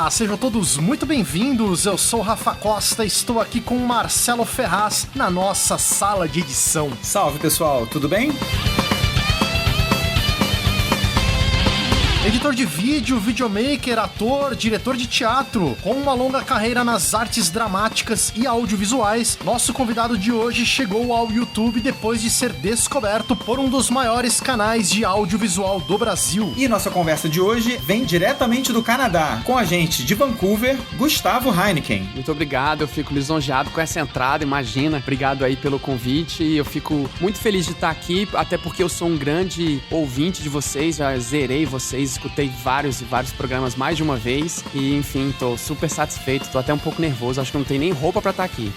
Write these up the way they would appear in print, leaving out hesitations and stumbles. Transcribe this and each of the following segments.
Olá, sejam todos muito bem-vindos. Eu sou o Rafa Costa, estou aqui com o Marcelo Ferraz na nossa sala de edição. Salve, pessoal, tudo bem? Editor de vídeo, videomaker, ator, diretor de teatro, com uma longa carreira nas artes dramáticas e audiovisuais, nosso convidado de hoje chegou ao YouTube depois de ser descoberto por um dos maiores canais de audiovisual do Brasil. E nossa conversa de hoje vem diretamente do Canadá, com a gente de Vancouver, Gustavo Heineken. Muito obrigado, eu fico lisonjeado com essa entrada, imagina. Obrigado aí pelo convite, eu fico muito feliz de estar aqui, até porque eu sou um grande ouvinte de vocês, já zerei vocês, escutei vários programas mais de uma vez e, enfim, tô super satisfeito, tô até um pouco nervoso, acho que não tem nem roupa pra estar aqui.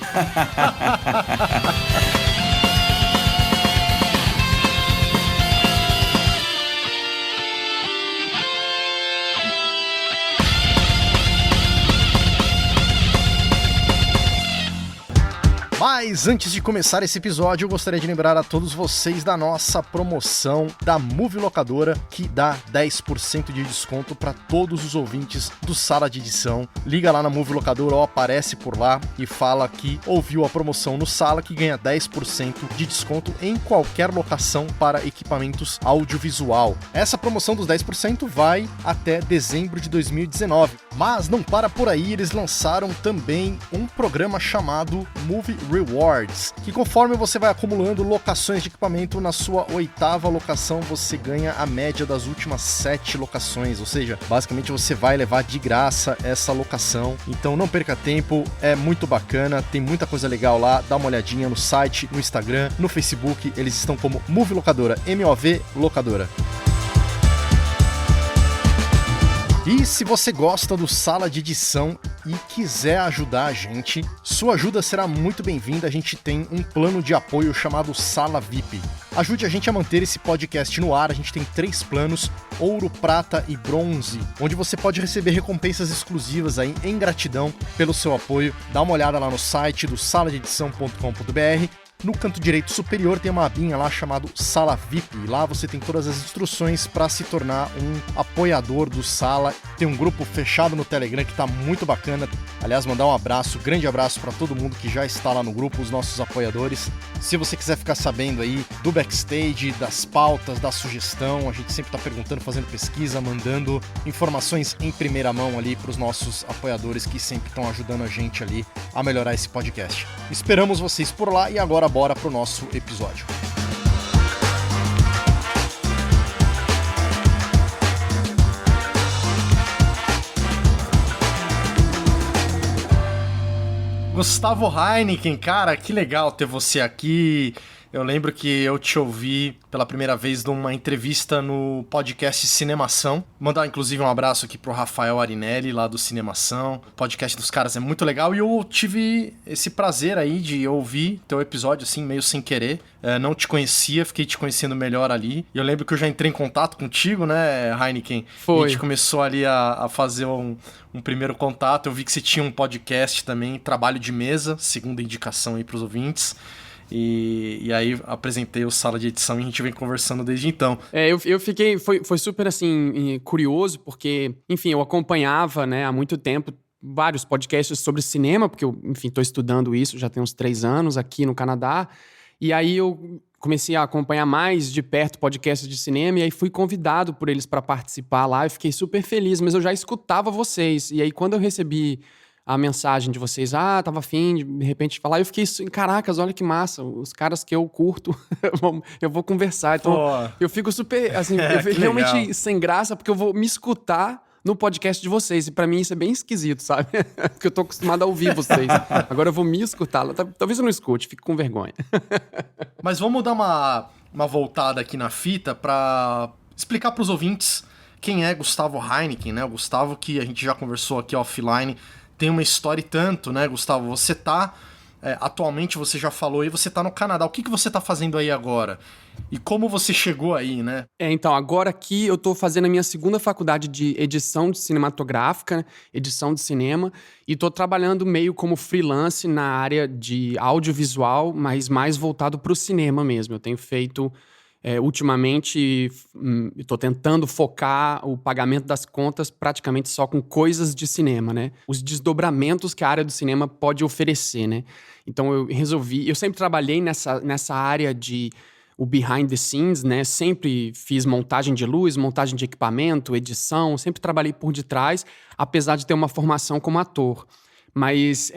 Mas antes de começar esse episódio, eu gostaria de lembrar a todos vocês da nossa promoção da Movie Locadora, que dá 10% de desconto para todos os ouvintes do Sala de Edição. Liga lá na Movie Locadora ou aparece por lá e fala que ouviu a promoção no Sala, que ganha 10% de desconto em qualquer locação para equipamentos audiovisual. Essa promoção dos 10% vai até dezembro de 2019. Mas não para por aí, eles lançaram também um programa chamado Movie Rewards, que conforme você vai acumulando locações de equipamento, na sua 8ª locação você ganha a média das últimas 7 locações, ou seja, basicamente você vai levar de graça essa locação. Então não perca tempo, é muito bacana, tem muita coisa legal lá, dá uma olhadinha no site, no Instagram, no Facebook, eles estão como Movie Locadora, MOV Locadora. E se você gosta do Sala de Edição e quiser ajudar a gente, sua ajuda será muito bem-vinda. A gente tem um plano de apoio chamado Sala VIP. Ajude a gente a manter esse podcast no ar. A gente tem 3 planos, ouro, prata e bronze, onde você pode receber recompensas exclusivas aí em gratidão pelo seu apoio. Dá uma olhada lá no site do saladeedição.com.br. No canto direito superior tem uma abinha lá chamado Sala VIP, e lá você tem todas as instruções para se tornar um apoiador do Sala. Tem um grupo fechado no Telegram que tá muito bacana. Aliás, mandar um abraço, grande abraço para todo mundo que já está lá no grupo, os nossos apoiadores. Se você quiser ficar sabendo aí do backstage, das pautas, da sugestão, a gente sempre tá perguntando, fazendo pesquisa, mandando informações em primeira mão ali para os nossos apoiadores que sempre estão ajudando a gente ali a melhorar esse podcast. Esperamos vocês por lá e agora bora pro nosso episódio. Gustavo Heineken, cara, que legal ter você aqui. Eu lembro que eu te ouvi pela primeira vez numa entrevista no podcast Cinemação. Mandar inclusive um abraço aqui pro Rafael Arinelli, lá do Cinemação. O podcast dos caras é muito legal e eu tive esse prazer aí de ouvir teu episódio assim, meio sem querer. Não te conhecia, fiquei te conhecendo melhor ali. E eu lembro que eu já entrei em contato contigo, né, Heineken? Foi. E a gente começou ali a fazer um primeiro contato. Eu vi que você tinha um podcast também, Trabalho de Mesa, segunda indicação aí pros ouvintes. E aí apresentei o Sala de Edição e a gente vem conversando desde então. Eu fiquei, foi super assim, curioso, porque, enfim, eu acompanhava, né, há muito tempo vários podcasts sobre cinema, porque eu, enfim, tô estudando isso já tem uns 3 anos aqui no Canadá, e aí eu comecei a acompanhar mais de perto podcasts de cinema, e aí fui convidado por eles para participar lá, e fiquei super feliz, mas eu já escutava vocês, e aí quando eu recebi a mensagem de vocês, tava afim de repente falar, eu fiquei assim, caracas, olha que massa, os caras que eu curto, eu vou conversar, então eu fico super, assim, eu fico realmente legal. Sem graça, porque eu vou me escutar no podcast de vocês, e pra mim isso é bem esquisito, sabe? Porque eu tô acostumado a ouvir vocês, agora eu vou me escutar, talvez eu não escute, fico com vergonha. Mas vamos dar uma voltada aqui na fita pra explicar pros ouvintes quem é Gustavo Heineken, né? O Gustavo que a gente já conversou aqui offline, tem uma história e tanto, né, Gustavo? Você tá, atualmente você já falou aí, você tá no Canadá. O que você tá fazendo aí agora? E como você chegou aí, né? Então, agora aqui eu tô fazendo a minha segunda faculdade de edição cinematográfica, edição de cinema, e tô trabalhando meio como freelance na área de audiovisual, mas mais voltado pro cinema mesmo. Eu tenho feito Ultimamente, estou tentando focar o pagamento das contas praticamente só com coisas de cinema, né? Os desdobramentos que a área do cinema pode oferecer, né? Então, eu sempre trabalhei nessa área de o behind the scenes, né? Sempre fiz montagem de luz, montagem de equipamento, edição, sempre trabalhei por detrás, apesar de ter uma formação como ator. Mas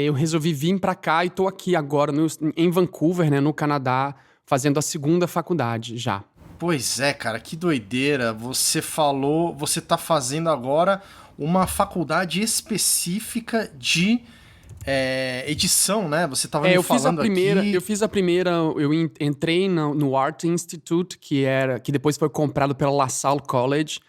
eu resolvi vir para cá e estou aqui agora em Vancouver, né, no Canadá, fazendo a segunda faculdade já. Pois é, cara, que doideira. Você falou, você tá fazendo agora uma faculdade específica de edição, né? Você tava me falando aqui. Eu fiz a primeira, eu entrei no Art Institute, que depois foi comprado pela LaSalle College,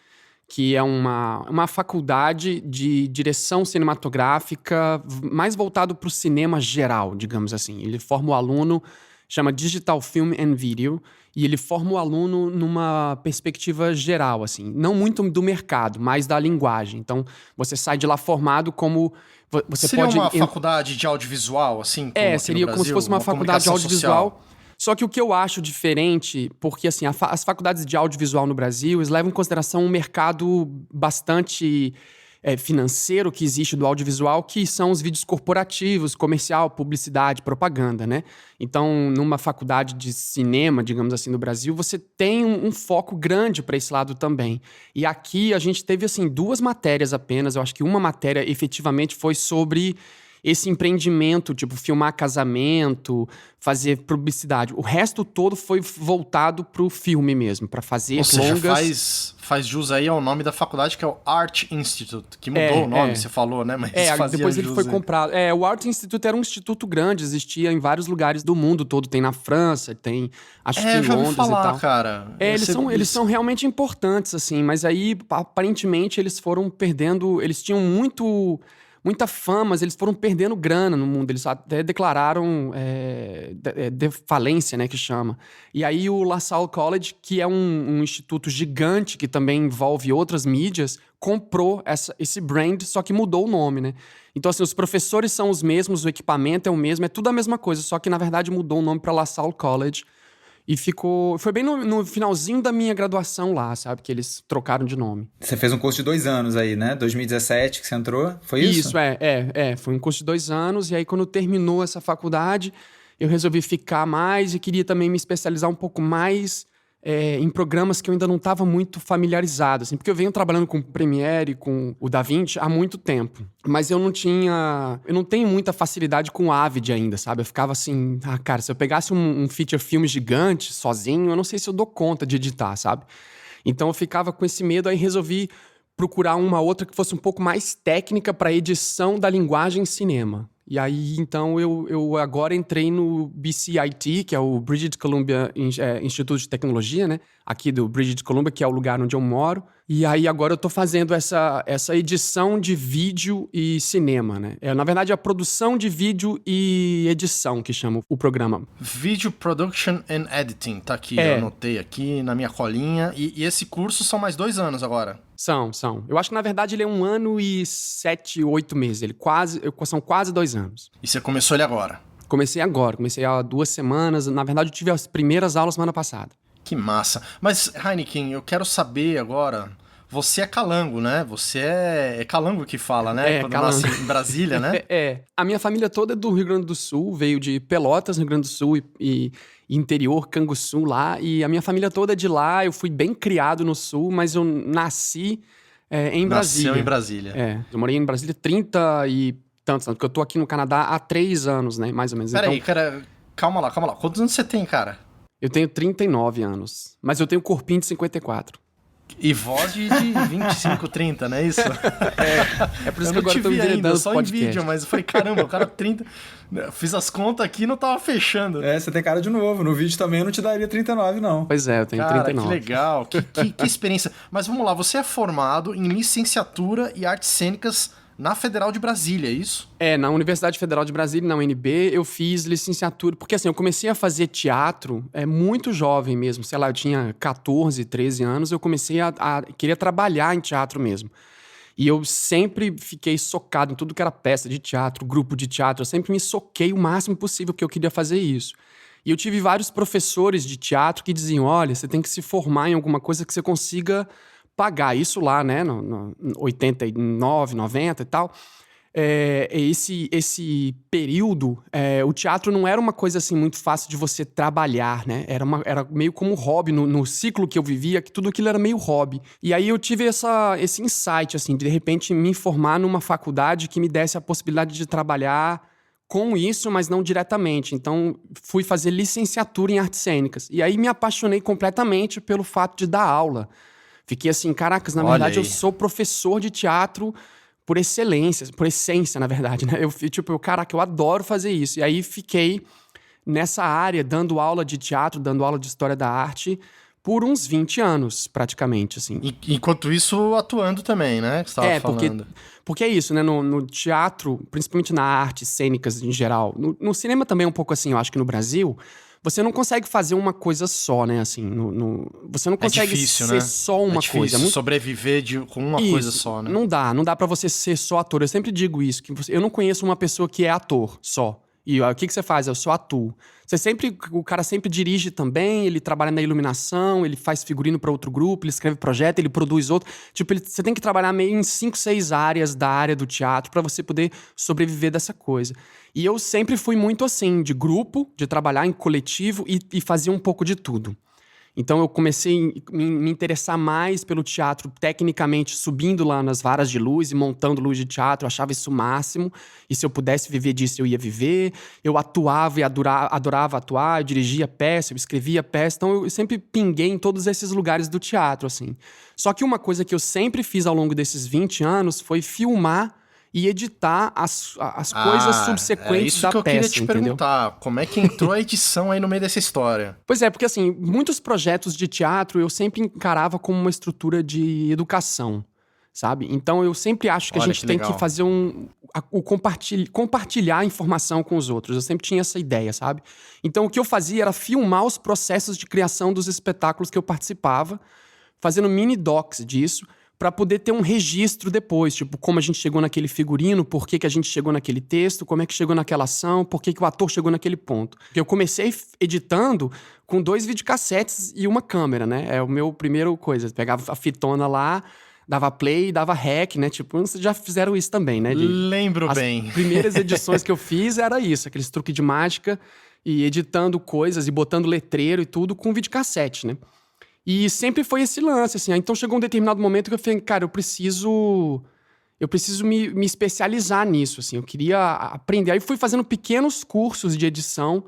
que é uma faculdade de direção cinematográfica mais voltado para o cinema geral, digamos assim. Ele forma o aluno, chama Digital Film and Video, e ele forma o aluno numa perspectiva geral, assim. Não muito do mercado, mas da linguagem. Então, você sai de lá formado como... Seria uma faculdade de audiovisual, assim? Seria como se fosse uma faculdade de audiovisual. Social. Só que o que eu acho diferente, porque assim, as faculdades de audiovisual no Brasil, eles levam em consideração um mercado bastante financeiro que existe do audiovisual, que são os vídeos corporativos, comercial, publicidade, propaganda, né? Então, numa faculdade de cinema, digamos assim, no Brasil, você tem um foco grande para esse lado também. E aqui a gente teve, assim, 2 matérias apenas. Eu acho que uma matéria efetivamente foi sobre esse empreendimento, tipo, filmar casamento, fazer publicidade. O resto todo foi voltado pro filme mesmo, para fazer longas... Ou seja, faz jus aí ao nome da faculdade, que é o Art Institute, que mudou o nome, você falou, né? Mas depois ele foi comprado. O Art Institute era um instituto grande, existia em vários lugares do mundo todo. Tem na França, tem, acho que em Londres falar, e tal. Cara. Eles são realmente importantes, assim, mas aí, aparentemente, eles foram perdendo... Eles tinham muita fama, mas eles foram perdendo grana no mundo. Eles até declararam falência, né, que chama. E aí o LaSalle College, que é um instituto gigante que também envolve outras mídias, comprou esse brand, só que mudou o nome, né? Então, assim, os professores são os mesmos, o equipamento é o mesmo, é tudo a mesma coisa, só que, na verdade, mudou o nome para LaSalle College. E foi bem no finalzinho da minha graduação lá, sabe? Que eles trocaram de nome. Você fez um curso de 2 anos aí, né? 2017 que você entrou, foi isso? Isso, foi um curso de 2 anos. E aí, quando terminou essa faculdade, eu resolvi ficar mais e queria também me especializar um pouco mais em programas que eu ainda não estava muito familiarizado, assim, porque eu venho trabalhando com o Premiere e com o DaVinci há muito tempo, mas eu não tenho muita facilidade com o Avid ainda, sabe? Eu ficava assim, cara, se eu pegasse um feature film gigante sozinho, eu não sei se eu dou conta de editar, sabe? Então eu ficava com esse medo, aí resolvi procurar uma outra que fosse um pouco mais técnica para edição da linguagem cinema. E aí, então, eu agora entrei no BCIT, que é o British Columbia Instituto de Tecnologia, né? Aqui do British Columbia, que é o lugar onde eu moro. E aí, agora eu tô fazendo essa edição de vídeo e cinema, né? Na verdade, a produção de vídeo e edição, que chama o programa. Video Production and Editing, tá aqui, eu anotei aqui na minha colinha. E esse curso são mais 2 anos agora? São. Eu acho que, na verdade, ele é 1 ano e 7, 8 meses. São quase 2 anos. E você começou ele agora? Comecei há 2 semanas. Na verdade, eu tive as primeiras aulas semana passada. Que massa. Mas, Heineken, eu quero saber agora... Você é calango, né? Você é calango que fala, né? Quando calango. Nasce em Brasília, né? A minha família toda é do Rio Grande do Sul, veio de Pelotas, Rio Grande do Sul e interior, Canguçu lá. E a minha família toda é de lá. Eu fui bem criado no Sul, mas eu nasci em Brasília. Nasceu em Brasília. Eu morei em Brasília 30 e tantos anos, porque eu tô aqui no Canadá há 3 anos, né? Mais ou menos. Peraí, cara, calma lá. Quantos anos você tem, cara? Eu tenho 39 anos, mas eu tenho corpinho de 54. E voz de 25, 30, não é isso? É por isso que agora eu tô me enveredando só podcast. Em vídeo, mas eu falei, caramba, o cara 30... Fiz as contas aqui e não tava fechando. Você tem cara de novo. No vídeo também eu não te daria 39, não. Pois é, eu tenho 39. Que legal, que experiência. Mas vamos lá, você é formado em licenciatura e artes cênicas na Federal de Brasília, é isso? Na Universidade Federal de Brasília, na UNB, eu fiz licenciatura. Porque assim, eu comecei a fazer teatro muito jovem mesmo. Sei lá, eu tinha 14, 13 anos, eu comecei a querer trabalhar em teatro mesmo. E eu sempre fiquei socado em tudo que era peça de teatro, grupo de teatro. Eu sempre me soquei o máximo possível, porque eu queria fazer isso. E eu tive vários professores de teatro que diziam, olha, você tem que se formar em alguma coisa que você consiga pagar. Isso lá, né, no 89, 90 e tal. Esse período, o teatro não era uma coisa assim muito fácil de você trabalhar, né? Era meio como um hobby, no ciclo que eu vivia, que tudo aquilo era meio hobby. E aí eu tive esse insight, assim, de repente me formar numa faculdade que me desse a possibilidade de trabalhar com isso, mas não diretamente. Então, fui fazer licenciatura em artes cênicas. E aí me apaixonei completamente pelo fato de dar aula. Fiquei assim, caracas, na verdade eu sou professor de teatro por excelência, por essência, na verdade, né? Caraca, eu adoro fazer isso. E aí fiquei nessa área, dando aula de teatro, dando aula de história da arte, por uns 20 anos, praticamente, assim. Enquanto isso, atuando também, né? Que você tava falando. Porque é isso, né? No teatro, principalmente na arte, cênicas em geral, no cinema também um pouco assim, eu acho que no Brasil, você não consegue fazer uma coisa só, né? Assim, você não consegue difícil, ser né? só uma difícil coisa. Sobreviver com uma coisa só, né? Não dá pra você ser só ator. Eu sempre digo isso, eu não conheço uma pessoa que é ator só. E o que você faz? Eu só atuo. O cara sempre dirige também, ele trabalha na iluminação, ele faz figurino para outro grupo, ele escreve projeto, ele produz outro. Você tem que trabalhar meio em 5, 6 áreas da área do teatro para você poder sobreviver dessa coisa. E eu sempre fui muito assim, de grupo, de trabalhar em coletivo e fazer um pouco de tudo. Então eu comecei a me interessar mais pelo teatro tecnicamente, subindo lá nas varas de luz e montando luz de teatro, eu achava isso o máximo. E se eu pudesse viver disso, eu ia viver. Eu atuava e adorava atuar, eu dirigia peça, eu escrevia peça. Então eu sempre pinguei em todos esses lugares do teatro, assim. Só que uma coisa que eu sempre fiz ao longo desses 20 anos foi filmar e editar as coisas subsequentes da peça, entendeu? Isso que eu queria te perguntar. Como é que entrou a edição aí no meio dessa história? Pois é, porque assim, muitos projetos de teatro eu sempre encarava como uma estrutura de educação, sabe? Então eu sempre acho que a gente tem que fazer compartilhar informação com os outros. Eu sempre tinha essa ideia, sabe? Então o que eu fazia era filmar os processos de criação dos espetáculos que eu participava, fazendo mini docs disso, para poder ter um registro depois, tipo, como a gente chegou naquele figurino, por que a gente chegou naquele texto, como é que chegou naquela ação, por que o ator chegou naquele ponto. Porque eu comecei editando com 2 videocassetes e uma câmera, né? É o meu primeiro coisa. Pegava a fitona lá, dava play, dava rec, né? Tipo, vocês já fizeram isso também, né? Lembro bem. As primeiras edições que eu fiz era isso, aqueles truques de mágica e editando coisas e botando letreiro e tudo com videocassete, né? E sempre foi esse lance, assim. Então chegou um determinado momento que eu falei, cara, eu preciso me especializar nisso, assim. Eu queria aprender. Aí fui fazendo pequenos cursos de edição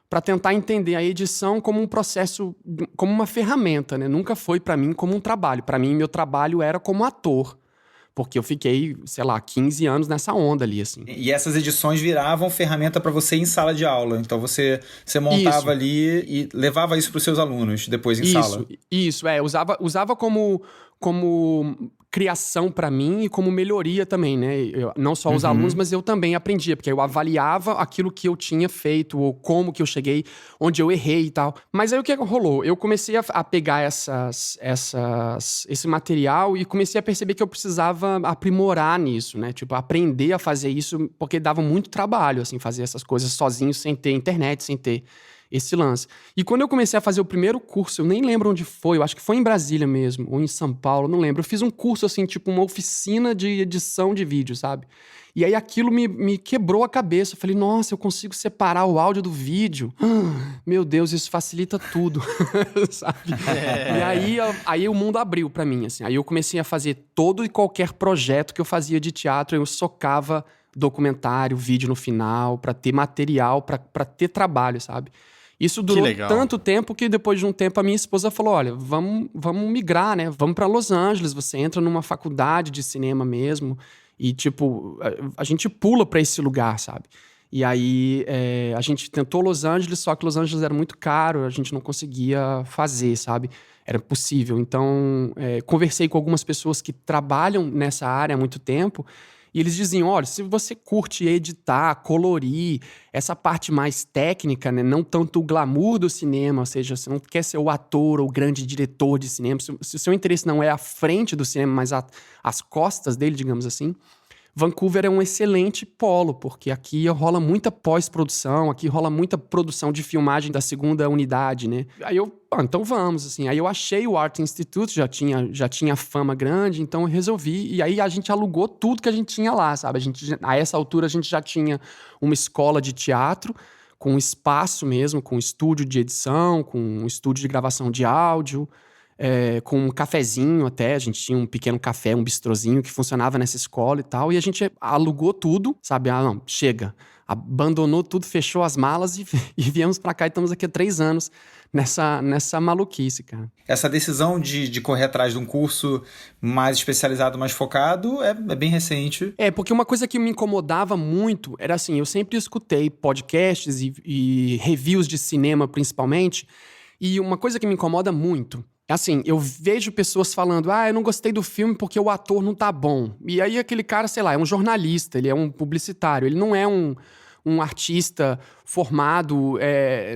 para tentar entender a edição como um processo, como uma ferramenta, né? Nunca foi para mim como um trabalho. Para mim, meu trabalho era como ator. Porque eu fiquei, sei lá, 15 anos nessa onda ali, assim. E essas edições viravam ferramenta para você em sala de aula. Então você montava ali e levava isso para os seus alunos depois em sala. Isso, usava como criação para mim e como melhoria também, né? Não só os alunos, mas eu também aprendia, porque eu avaliava aquilo que eu tinha feito, ou como que eu cheguei, onde eu errei e tal. Mas aí o que rolou? Eu comecei a pegar esse material e comecei a perceber que eu precisava aprimorar nisso, né? Tipo, aprender a fazer isso, porque dava muito trabalho, assim, fazer essas coisas sozinho, sem ter internet, sem ter esse lance. E quando eu comecei a fazer o primeiro curso, eu nem lembro onde foi, eu acho que foi em Brasília mesmo, ou em São Paulo, não lembro. Eu fiz um curso, assim, tipo uma oficina de edição de vídeo, sabe? E aí aquilo me quebrou a cabeça. Eu falei, nossa, eu consigo separar o áudio do vídeo. Meu Deus, isso facilita tudo, sabe? E aí o mundo abriu pra mim, assim. Aí eu comecei a fazer todo e qualquer projeto que eu fazia de teatro, eu socava documentário, vídeo no final, pra ter material, pra ter trabalho, sabe? Isso durou tanto tempo que depois de um tempo a minha esposa falou, olha, vamos migrar, né? Vamos pra Los Angeles, você entra numa faculdade de cinema mesmo e, tipo, a gente pula pra esse lugar, sabe? E aí a gente tentou Los Angeles, só que Los Angeles era muito caro, a gente não conseguia fazer, sabe? Era possível. Então, conversei com algumas pessoas que trabalham nessa área há muito tempo. E eles diziam, olha, se você curte editar, colorir, essa parte mais técnica, né, não tanto o glamour do cinema, ou seja, você não quer ser o ator ou o grande diretor de cinema, se o seu interesse não é a frente do cinema, mas as costas dele, digamos assim, Vancouver é um excelente polo, porque aqui rola muita pós-produção, aqui rola muita produção de filmagem da segunda unidade, né? Aí eu, então vamos, assim. Aí eu achei o Art Institute, já tinha fama grande, então eu resolvi. E aí a gente alugou tudo que a gente tinha lá, sabe? A essa altura a gente já tinha uma escola de teatro, com espaço mesmo, com estúdio de edição, com um estúdio de gravação de áudio, com um cafezinho até, a gente tinha um pequeno café, um bistrozinho que funcionava nessa escola e tal, e a gente alugou tudo, sabe? Não, chega. Abandonou tudo, fechou as malas e viemos pra cá e estamos aqui há 3 anos nessa maluquice, cara. Essa decisão de correr atrás de um curso mais especializado, mais focado, é bem recente. Porque uma coisa que me incomodava muito era assim, eu sempre escutei podcasts e reviews de cinema, principalmente, e uma coisa que me incomoda muito é assim, eu vejo pessoas falando, eu não gostei do filme porque o ator não tá bom. E aí aquele cara, sei lá, é um jornalista, ele é um publicitário, ele não é um artista formado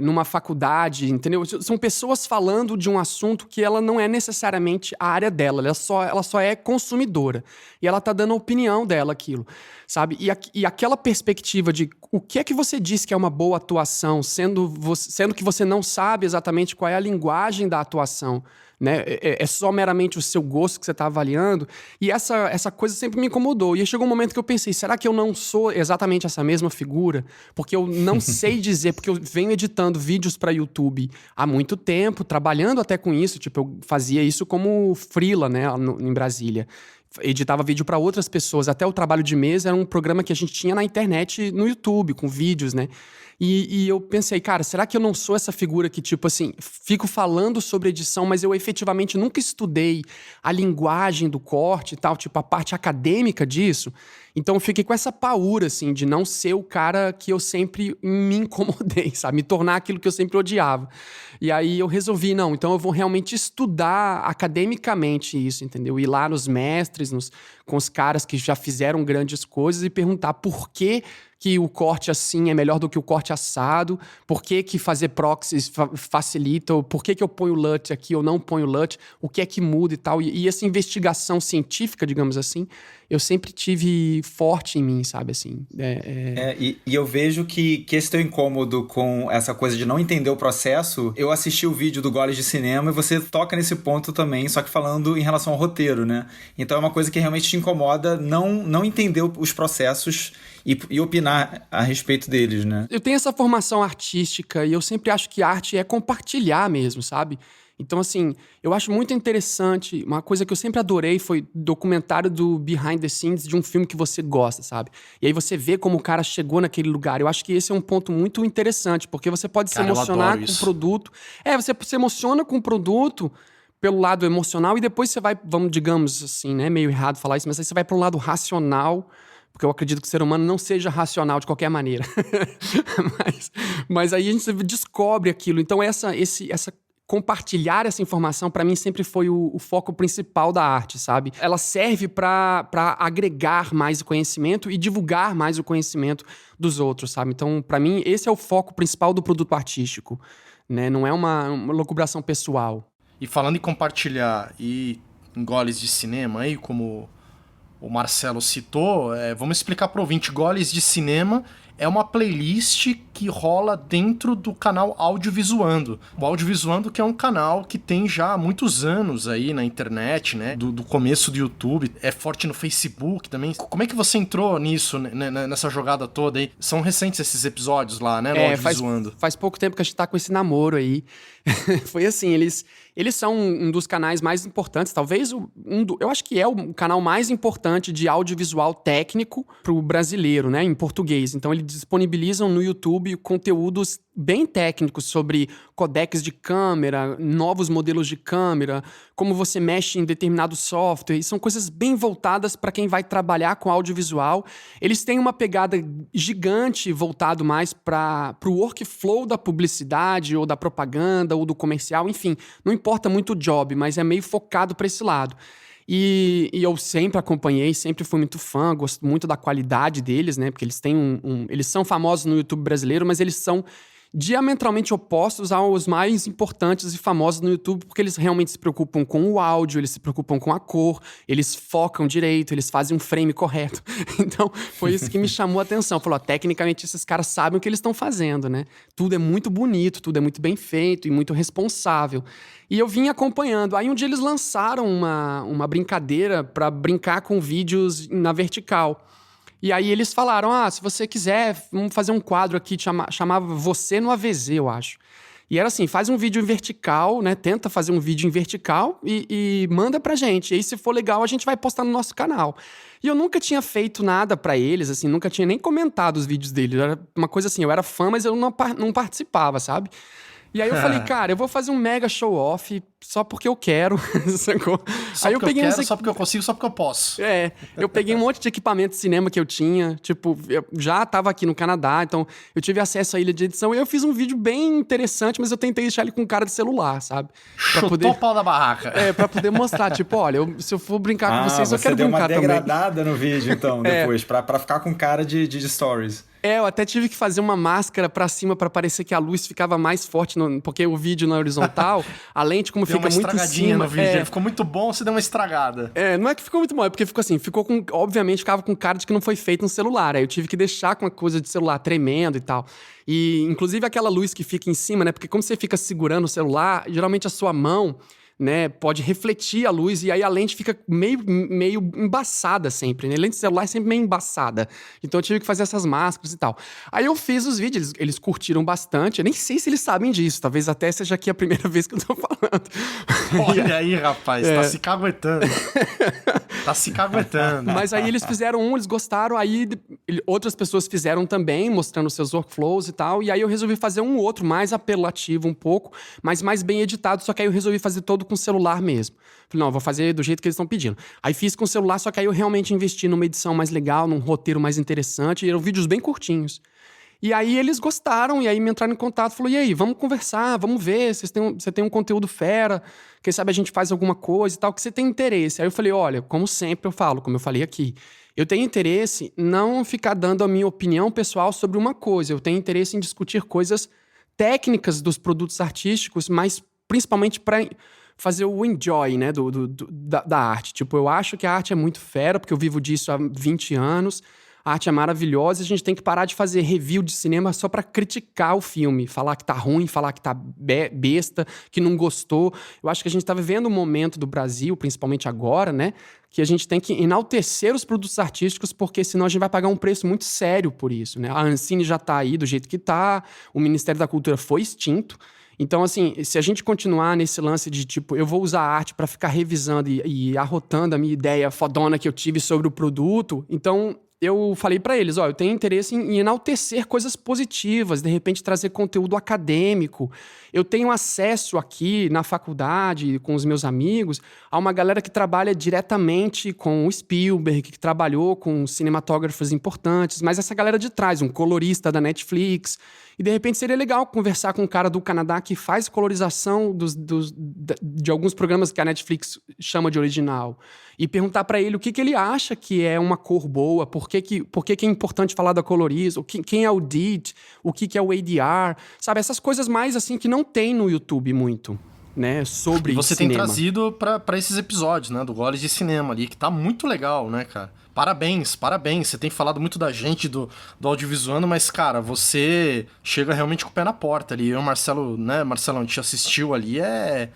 numa faculdade, entendeu? São pessoas falando de um assunto que ela não é necessariamente a área dela, ela só é consumidora. E ela tá dando a opinião dela, aquilo, sabe? E aquela perspectiva de o que é que você diz que é uma boa atuação, sendo que você não sabe exatamente qual é a linguagem da atuação, né? É só meramente o seu gosto que você está avaliando. E essa coisa sempre me incomodou. E aí chegou um momento que eu pensei, será que eu não sou exatamente essa mesma figura? Porque eu não sei dizer, porque eu venho editando vídeos para YouTube há muito tempo, trabalhando até com isso. Tipo, eu fazia isso como freela, né, em Brasília. Editava vídeo para outras pessoas. Até o Trabalho de Mesa era um programa que a gente tinha na internet, no YouTube, com vídeos, né? E eu pensei, cara, será que eu não sou essa figura que, tipo assim, fico falando sobre edição, mas eu efetivamente nunca estudei a linguagem do corte e tal, tipo, a parte acadêmica disso? Então eu fiquei com essa paura, assim, de não ser o cara que eu sempre me incomodei, sabe? Me tornar aquilo que eu sempre odiava. E aí eu resolvi, não, então eu vou realmente estudar academicamente isso, entendeu? Ir lá nos mestres, com os caras que já fizeram grandes coisas e perguntar por que o corte assim é melhor do que o corte assado, por que fazer proxies facilita, ou por que eu ponho LUT aqui ou não ponho LUT, o que é que muda e tal. E essa investigação científica, digamos assim, eu sempre tive forte em mim, sabe, assim. E eu vejo que esse teu incômodo com essa coisa de não entender o processo, eu assisti o vídeo do Goles de Cinema e você toca nesse ponto também, só que falando em relação ao roteiro, né? Então é uma coisa que realmente te incomoda não entender os processos e opinar a respeito deles, né? Eu tenho essa formação artística e eu sempre acho que arte é compartilhar mesmo, sabe? Então, assim, eu acho muito interessante, uma coisa que eu sempre adorei foi documentário do behind the scenes de um filme que você gosta, sabe? E aí você vê como o cara chegou naquele lugar. Eu acho que esse é um ponto muito interessante, porque você pode se emocionar com o produto. Você se emociona com o produto pelo lado emocional e depois você vai, digamos assim, né? Meio errado falar isso, mas aí você vai para um lado racional, porque eu acredito que o ser humano não seja racional de qualquer maneira. mas aí a gente descobre aquilo. Então, essa compartilhar essa informação, para mim, sempre foi o foco principal da arte, sabe? Ela serve para agregar mais conhecimento e divulgar mais o conhecimento dos outros, sabe? Então, para mim, esse é o foco principal do produto artístico, né? Não é uma lucubração pessoal. E falando em compartilhar e em Goles de Cinema, aí, como o Marcelo citou, vamos explicar para o ouvinte. Goles de Cinema é uma playlist que rola dentro do canal Audiovisuando. O Audiovisuando, que é um canal que tem já há muitos anos aí na internet, né? Do começo do YouTube, é forte no Facebook também. Como é que você entrou nisso, nessa jogada toda aí? São recentes esses episódios lá, né? No Audiovisuando. Faz pouco tempo que a gente tá com esse namoro aí. Foi assim, eles são um dos canais mais importantes, talvez eu acho que é o canal mais importante de audiovisual técnico pro brasileiro, né, em português. Então eles disponibilizam no YouTube conteúdos bem técnicos sobre codecs de câmera, novos modelos de câmera, como você mexe em determinado software. E são coisas bem voltadas para quem vai trabalhar com audiovisual. Eles têm uma pegada gigante voltado mais para o workflow da publicidade ou da propaganda ou do comercial. Enfim, não importa muito o job, mas é meio focado para esse lado. E eu sempre acompanhei, sempre fui muito fã, gosto muito da qualidade deles, né? Porque eles têm eles são famosos no YouTube brasileiro, mas eles são diametralmente opostos aos mais importantes e famosos no YouTube, porque eles realmente se preocupam com o áudio, eles se preocupam com a cor, eles focam direito, eles fazem um frame correto. Então, foi isso que me chamou a atenção. Falou, tecnicamente, esses caras sabem o que eles estão fazendo, né? Tudo é muito bonito, tudo é muito bem feito e muito responsável. E eu vim acompanhando. Aí um dia eles lançaram uma brincadeira para brincar com vídeos na vertical. E aí eles falaram, se você quiser, vamos fazer um quadro aqui, chamava Você no AVZ, eu acho. E era assim, faz um vídeo em vertical, né? Tenta fazer um vídeo em vertical e manda pra gente. E aí, se for legal, a gente vai postar no nosso canal. E eu nunca tinha feito nada pra eles, assim, nunca tinha nem comentado os vídeos deles. Era uma coisa assim, eu era fã, mas eu não participava, sabe? E aí eu falei, cara, eu vou fazer um mega show-off só porque eu quero, sacou? Só aí porque eu quero, só porque eu consigo, só porque eu posso. Eu peguei um monte de equipamento de cinema que eu tinha, tipo, eu já tava aqui no Canadá, então eu tive acesso à ilha de edição e eu fiz um vídeo bem interessante, mas eu tentei deixar ele com cara de celular, sabe? Chutou o pau da barraca. Pra poder mostrar, tipo, olha, se eu for brincar com vocês, eu quero brincar também. Você deu uma degradada no vídeo, então, depois, pra ficar com cara de stories. Eu até tive que fazer uma máscara pra cima pra parecer que a luz ficava mais forte, porque o vídeo na horizontal, a lente como fica muito em cima... no vídeo, ele ficou muito bom, você deu uma estragada. Não é que ficou muito bom, é porque ficou assim, obviamente ficava com cara de que não foi feito no celular, aí eu tive que deixar com a coisa de celular tremendo e tal. E, inclusive, aquela luz que fica em cima, né, porque como você fica segurando o celular, geralmente a sua mão... né, pode refletir a luz e aí a lente fica meio embaçada sempre, né? A lente do celular é sempre meio embaçada. Então eu tive que fazer essas máscaras e tal. Aí eu fiz os vídeos, eles curtiram bastante. Eu nem sei se eles sabem disso, talvez até seja aqui a primeira vez que eu tô falando. Olha aí, rapaz, tá se caguetando. Tá se caguetando. Mas aí eles fizeram eles gostaram, aí outras pessoas fizeram também, mostrando seus workflows e tal. E aí eu resolvi fazer um outro, mais apelativo um pouco, mas mais bem editado, só que aí eu resolvi fazer todo com o celular mesmo. Falei, não, vou fazer do jeito que eles estão pedindo. Aí fiz com o celular, só que aí eu realmente investi numa edição mais legal, num roteiro mais interessante, e eram vídeos bem curtinhos. E aí eles gostaram, e aí me entraram em contato, falou, e aí, vamos conversar, vamos ver, você tem um conteúdo fera, quem sabe a gente faz alguma coisa e tal, que você tem interesse. Aí eu falei, olha, como sempre eu falo, como eu falei aqui, eu tenho interesse em não ficar dando a minha opinião pessoal sobre uma coisa, eu tenho interesse em discutir coisas técnicas dos produtos artísticos, mas principalmente para fazer o enjoy, né, da arte. Tipo, eu acho que a arte é muito fera, porque eu vivo disso há 20 anos. A arte é maravilhosa e a gente tem que parar de fazer review de cinema só pra criticar o filme. Falar que tá ruim, falar que tá besta, que não gostou. Eu acho que a gente tá vivendo um momento do Brasil, principalmente agora, né, que a gente tem que enaltecer os produtos artísticos, porque senão a gente vai pagar um preço muito sério por isso, né? A Ancine já tá aí do jeito que tá, o Ministério da Cultura foi extinto. Então, assim, se a gente continuar nesse lance de, tipo, eu vou usar a arte pra ficar revisando e arrotando a minha ideia fodona que eu tive sobre o produto, então eu falei pra eles, eu tenho interesse em enaltecer coisas positivas, de repente trazer conteúdo acadêmico. Eu tenho acesso aqui na faculdade, com os meus amigos, a uma galera que trabalha diretamente com o Spielberg, que trabalhou com cinematógrafos importantes, mas essa galera de trás, um colorista da Netflix. E, de repente, seria legal conversar com um cara do Canadá que faz colorização de alguns programas que a Netflix chama de original. E perguntar pra ele o que ele acha que é uma cor boa, por que é importante falar da coloriza, quem é o DIT, o que é o ADR, sabe? Essas coisas mais, assim, que não tem no YouTube muito, né? Sobre e você cinema. tem trazido pra esses episódios, né? Do Goles de Cinema ali, que tá muito legal, né, cara? Parabéns. Você tem falado muito da gente, do audiovisuando, mas, cara, você chega realmente com o pé na porta ali. Eu e o Marcelo, né? Marcelo, a gente assistiu ali, é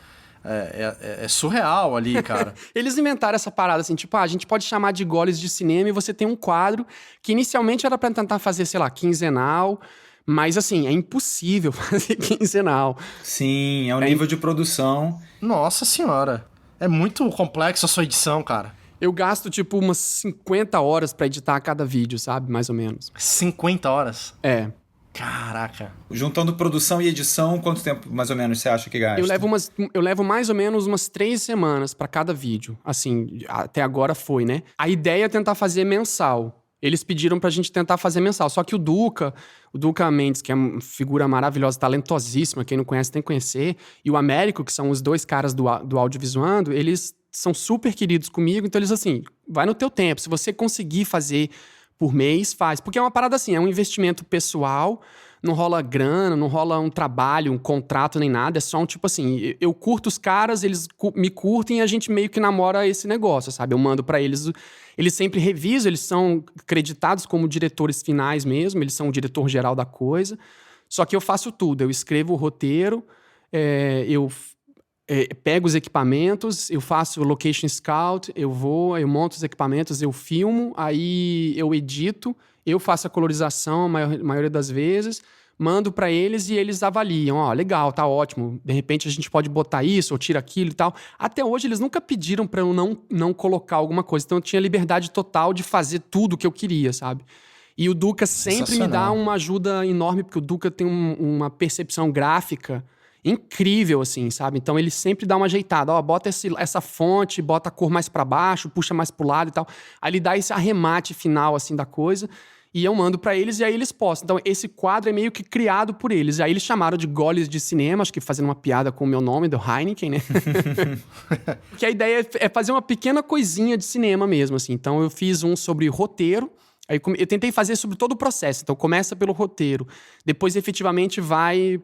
surreal ali, cara. Eles inventaram essa parada assim, tipo, a gente pode chamar de Goles de Cinema e você tem um quadro que inicialmente era pra tentar fazer, sei lá, quinzenal, mas assim, é impossível fazer quinzenal. Sim, é um nível de produção. Nossa senhora, é muito complexo a sua edição, cara. Eu gasto, tipo, umas 50 horas pra editar cada vídeo, sabe? Mais ou menos. 50 horas? É. Caraca. Juntando produção e edição, quanto tempo mais ou menos você acha que gasta? Eu levo mais ou menos umas 3 semanas pra cada vídeo. Assim, até agora foi, né? A ideia é tentar fazer mensal. Eles pediram pra gente tentar fazer mensal. Só que o Duca Mendes, que é uma figura maravilhosa, talentosíssima, quem não conhece tem que conhecer, e o Américo, que são os dois caras do Audiovisuando, eles são super queridos comigo, então eles assim, vai no teu tempo, se você conseguir fazer por mês, faz. Porque é uma parada assim, é um investimento pessoal, não rola grana, não rola um trabalho, um contrato nem nada. É só um tipo assim, eu curto os caras, eles me curtem e a gente meio que namora esse negócio, sabe? Eu mando pra eles, eles sempre revisam, eles são creditados como diretores finais mesmo, eles são o diretor geral da coisa. Só que eu faço tudo, eu escrevo o roteiro, eu pego os equipamentos, eu faço location scout, eu monto os equipamentos, eu filmo, aí eu edito, eu faço a colorização a maioria das vezes, mando pra eles e eles avaliam. Ó, legal, tá ótimo, de repente a gente pode botar isso ou tira aquilo e tal. Até hoje eles nunca pediram pra eu não colocar alguma coisa, então eu tinha liberdade total de fazer tudo o que eu queria, sabe? E o Duca sempre me dá uma ajuda enorme, porque o Duca tem uma percepção gráfica incrível, assim, sabe? Então ele sempre dá uma ajeitada. Ó, bota essa fonte, bota a cor mais pra baixo, puxa mais pro lado e tal. Aí ele dá esse arremate final, assim, da coisa. E eu mando pra eles e aí eles postam. Então esse quadro é meio que criado por eles. E aí eles chamaram de Goles de Cinema, acho que fazendo uma piada com o meu nome, do Heineken, né? Porque a ideia é fazer uma pequena coisinha de cinema mesmo, assim. Então eu fiz um sobre roteiro. Aí eu tentei fazer sobre todo o processo. Então começa pelo roteiro, depois efetivamente vai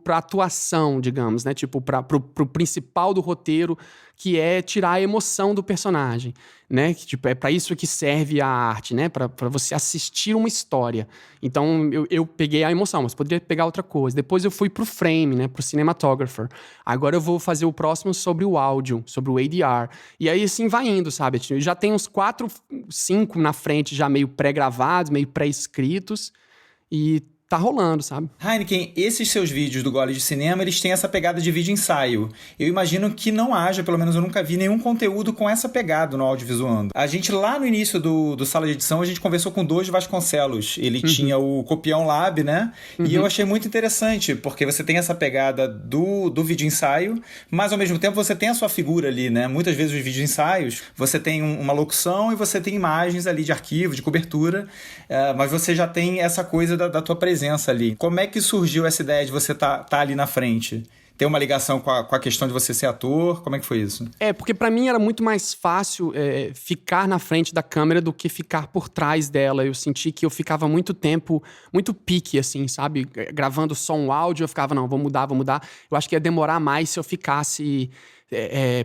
pra atuação, digamos, né? Tipo, pro principal do roteiro, que é tirar a emoção do personagem, né? Que, tipo, é pra isso que serve a arte, né? Pra você assistir uma história. Então eu peguei a emoção, mas poderia pegar outra coisa. Depois eu fui pro frame, né? Pro cinematographer. Agora eu vou fazer o próximo sobre o áudio, sobre o ADR. E aí assim vai indo, sabe? Eu já tenho uns 4, 5 na frente já meio pré-gravados, meio pré-escritos. E tá rolando, sabe? Heineken, esses seus vídeos do Goles de Cinema, eles têm essa pegada de vídeo ensaio. Eu imagino que não haja, pelo menos eu nunca vi nenhum conteúdo com essa pegada no audiovisuando. A gente, lá no início do Sala de Edição, a gente conversou com o Doge Vasconcelos. Ele tinha o Copião Lab, né? E eu achei muito interessante, porque você tem essa pegada do vídeo ensaio, mas ao mesmo tempo você tem a sua figura ali, né? Muitas vezes os vídeos ensaios, você tem uma locução e você tem imagens ali de arquivo, de cobertura, mas você já tem essa coisa da tua presença ali. Como é que surgiu essa ideia de você tá ali na frente? Tem uma ligação com a questão de você ser ator? Como é que foi isso? Porque pra mim era muito mais fácil ficar na frente da câmera do que ficar por trás dela. Eu senti que eu ficava muito tempo, muito pique, assim, sabe? Gravando só um áudio, eu ficava, não, vou mudar. Eu acho que ia demorar mais se eu ficasse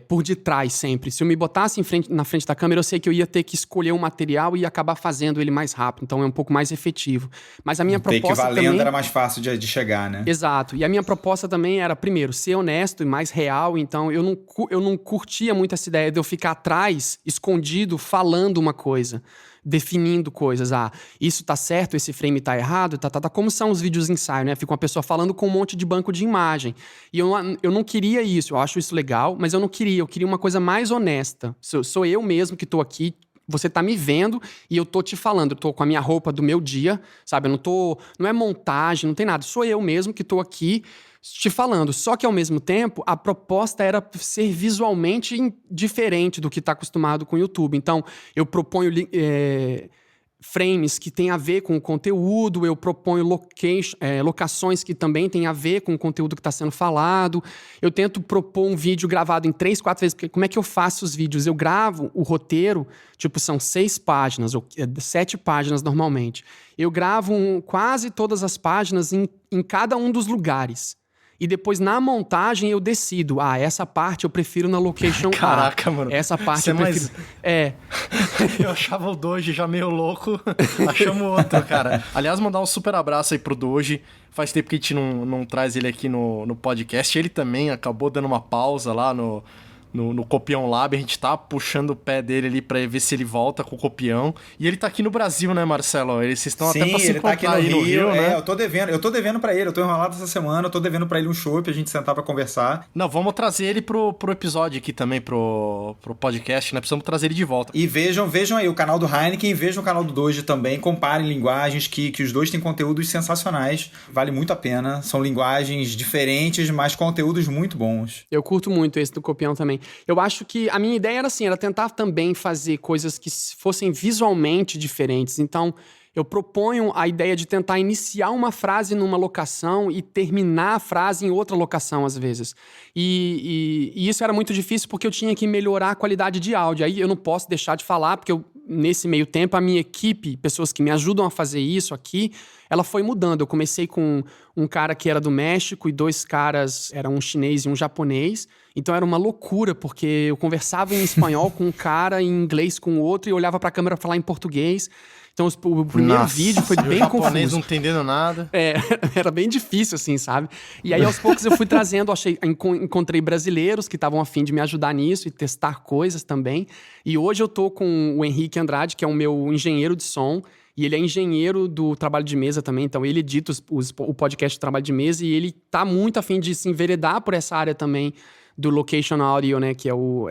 por detrás sempre. Se eu me botasse na frente da câmera, eu sei que eu ia ter que escolher um material e ia acabar fazendo ele mais rápido. Então é um pouco mais efetivo. Mas a minha proposta equivalendo também... era mais fácil de chegar, né? Exato. E a minha proposta também era, primeiro, ser honesto e mais real. Então eu não curtia muito essa ideia de eu ficar atrás, escondido, falando uma coisa, definindo coisas. Isso tá certo, esse frame tá errado, como são os vídeos ensaio, né? Fica uma pessoa falando com um monte de banco de imagem. E eu não queria isso, eu acho isso legal, mas eu queria uma coisa mais honesta. Sou eu mesmo que tô aqui, você tá me vendo e eu tô te falando, eu tô com a minha roupa do meu dia, sabe? Não é montagem, não tem nada, sou eu mesmo que tô aqui te falando. Só que, ao mesmo tempo, a proposta era ser visualmente diferente do que está acostumado com o YouTube. Então, eu proponho frames que têm a ver com o conteúdo, eu proponho locações que também têm a ver com o conteúdo que está sendo falado. Eu tento propor um vídeo gravado em 3, 4 vezes, porque como é que eu faço os vídeos? Eu gravo o roteiro, tipo, são 6 páginas, ou 7 páginas normalmente. Eu gravo quase todas as páginas em cada um dos lugares. E depois, na montagem, eu decido. Essa parte eu prefiro na location. Caraca, mano. Essa parte eu prefiro... Eu achava o Doge já meio louco. Achamos outro, cara. Aliás, mandar um super abraço aí pro Doge. Faz tempo que a gente não traz ele aqui no podcast. Ele também acabou dando uma pausa lá no Copião Lab, a gente tá puxando o pé dele ali pra ver se ele volta com o Copião. E ele tá aqui no Brasil, né, Marcelo? Vocês estão até pra se encontrar tá aqui no Rio, né? Eu tô devendo pra ele, eu tô enrolado essa semana, eu tô devendo pra ele um show pra gente sentar pra conversar. Não, vamos trazer ele pro episódio aqui também, pro podcast, né? Precisamos trazer ele de volta. E vejam aí o canal do Heineken, vejam o canal do Doge também, comparem linguagens, que os dois têm conteúdos sensacionais, vale muito a pena. São linguagens diferentes, mas conteúdos muito bons. Eu curto muito esse do Copião também. Eu acho que a minha ideia era assim, era tentar também fazer coisas que fossem visualmente diferentes. Então, eu proponho a ideia de tentar iniciar uma frase numa locação e terminar a frase em outra locação, às vezes. E isso era muito difícil porque eu tinha que melhorar a qualidade de áudio. Aí eu não posso deixar de falar, porque nesse meio tempo, a minha equipe, pessoas que me ajudam a fazer isso aqui, ela foi mudando. Eu comecei com um cara que era do México e 2 caras, era um chinês e um japonês. Então era uma loucura, porque eu conversava em espanhol com um cara, em inglês com o outro, e eu olhava pra câmera falar em português. Então o primeiro vídeo foi bem confuso. O japonês não entendendo nada. Era bem difícil, assim, sabe? E aí, aos poucos, eu fui trazendo, encontrei brasileiros que estavam a fim de me ajudar nisso e testar coisas também. E hoje eu tô com o Henrique Andrade, que é o meu engenheiro de som, e ele é engenheiro do trabalho de mesa também, então ele edita o podcast do trabalho de mesa, e ele tá muito a fim de se enveredar por essa área também do location audio, né, que é o...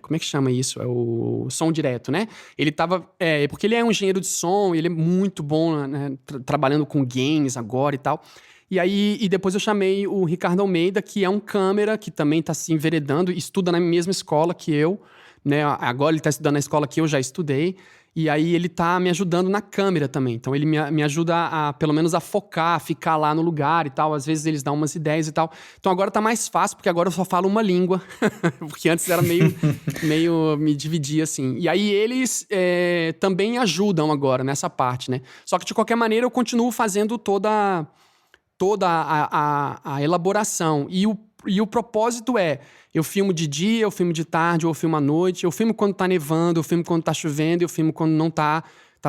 como é que chama isso? É o som direto, né? Ele tava... porque ele é um engenheiro de som, ele é muito bom, né, trabalhando com games agora e tal. E depois eu chamei o Ricardo Almeida, que é um câmera, que também tá se enveredando, estuda na mesma escola que eu, né? Agora ele tá estudando na escola que eu já estudei. E aí ele tá me ajudando na câmera também. Então ele me ajuda a, pelo menos, a focar, a ficar lá no lugar e tal. Às vezes eles dão umas ideias e tal. Então agora tá mais fácil, porque agora eu só falo uma língua. Porque antes era meio me dividir assim. E aí eles também ajudam agora nessa parte, né? Só que de qualquer maneira eu continuo fazendo toda a elaboração. E o propósito eu filmo de dia, eu filmo de tarde, ou eu filmo à noite, eu filmo quando tá nevando, eu filmo quando tá chovendo, eu filmo quando não tá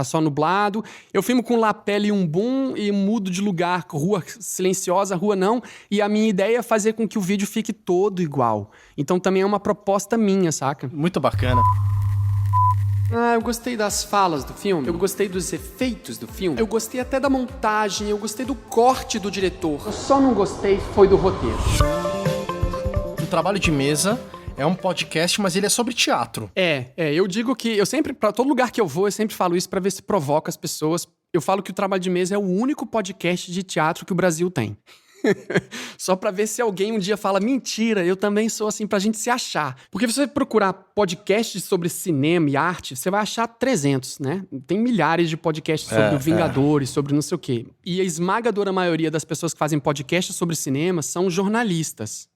só nublado. Eu filmo com lapela e um boom e mudo de lugar, rua silenciosa, rua não. E a minha ideia é fazer com que o vídeo fique todo igual. Então também é uma proposta minha, saca? Muito bacana. Eu gostei das falas do filme, eu gostei dos efeitos do filme, eu gostei até da montagem, eu gostei do corte do diretor. Eu só não gostei foi do roteiro. O Trabalho de Mesa é um podcast, mas ele é sobre teatro. Eu digo que eu sempre, pra todo lugar que eu vou, eu sempre falo isso pra ver se provoca as pessoas. Eu falo que o Trabalho de Mesa é o único podcast de teatro que o Brasil tem. Só pra ver se alguém um dia fala, mentira, eu também sou assim, pra gente se achar. Porque se você procurar podcasts sobre cinema e arte, você vai achar 300, né? Tem milhares de podcasts sobre o Vingadores, sobre não sei o quê. E a esmagadora maioria das pessoas que fazem podcasts sobre cinema são jornalistas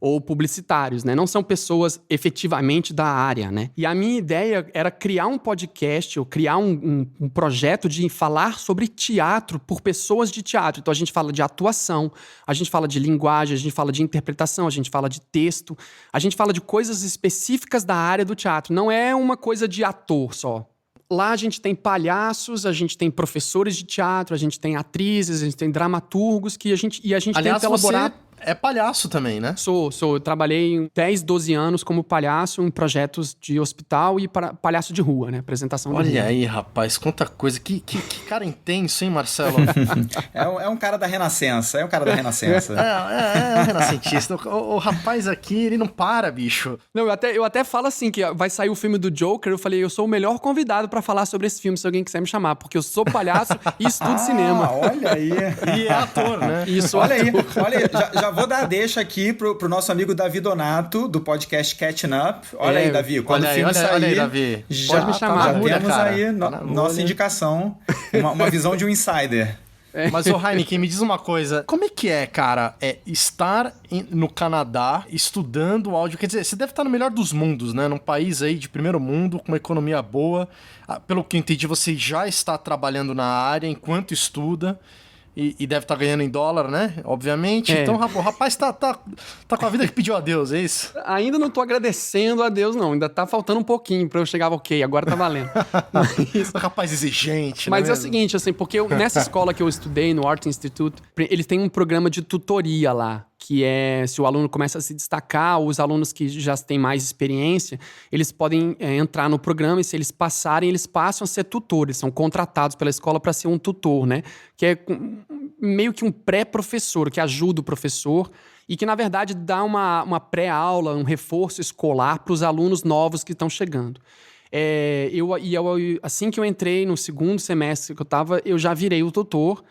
ou publicitários, né? Não são pessoas efetivamente da área, né? E a minha ideia era criar um podcast ou criar um projeto de falar sobre teatro por pessoas de teatro. Então a gente fala de atuação, a gente fala de linguagem, a gente fala de interpretação, a gente fala de texto, a gente fala de coisas específicas da área do teatro. Não é uma coisa de ator só. Lá a gente tem palhaços, a gente tem professores de teatro, a gente tem atrizes, a gente tem dramaturgos que a gente Aliás, tenta elaborar... Você é palhaço também, né? Sou. Eu trabalhei 10, 12 anos como palhaço em projetos de hospital e palhaço de rua, né? Apresentação de rua. Olha aí, rapaz, quanta coisa. Que cara intenso, hein, Marcelo? É um cara da Renascença, É um renascentista. O rapaz aqui, ele não para, bicho. Não, eu até falo assim, que vai sair o filme do Joker, eu falei, eu sou o melhor convidado pra falar sobre esse filme, se alguém quiser me chamar, porque eu sou palhaço e estudo cinema. Olha aí. E é ator, né? Isso, olha aí. Já vou dar a deixa aqui pro nosso amigo Davi Donato, do podcast Catching Up. Olha aí, Davi, quando o filme sair... Olha aí, Davi. Pode me chamar. Já temos cara. aí nossa indicação, uma visão de um insider. Mas, ô Heineken, me diz uma coisa. Como é que é, cara, estar no Canadá estudando áudio? Quer dizer, você deve estar no melhor dos mundos, né? Num país aí de primeiro mundo, com uma economia boa. Pelo que eu entendi, você já está trabalhando na área enquanto estuda. E deve estar ganhando em dólar, né? Obviamente. Então o rapaz tá com a vida que pediu a Deus, é isso? Ainda não tô agradecendo a Deus, não. Ainda tá faltando um pouquinho pra eu chegar, ok, agora tá valendo. Rapaz exigente, Mas né? É o seguinte, assim, porque nessa escola que eu estudei, no Art Institute, eles têm um programa de tutoria lá, que é, se o aluno começa a se destacar, os alunos que já têm mais experiência, eles podem entrar no programa e se eles passarem, eles passam a ser tutores, são contratados pela escola para ser um tutor, né? Que é meio que um pré-professor, que ajuda o professor e que, na verdade, dá uma pré-aula, um reforço escolar para os alunos novos que estão chegando. Assim que eu entrei no segundo semestre que eu estava, eu já virei o tutor.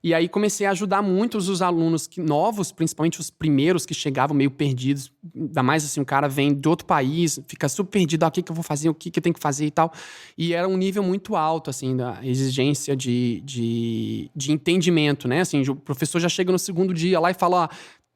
E aí comecei a ajudar muitos os alunos novos, principalmente os primeiros que chegavam meio perdidos. Ainda mais assim, o cara vem de outro país, fica super perdido, o que eu vou fazer, o que eu tenho que fazer e tal. E era um nível muito alto, assim, da exigência de entendimento, né? Assim, o professor já chega no segundo dia lá e fala, ó,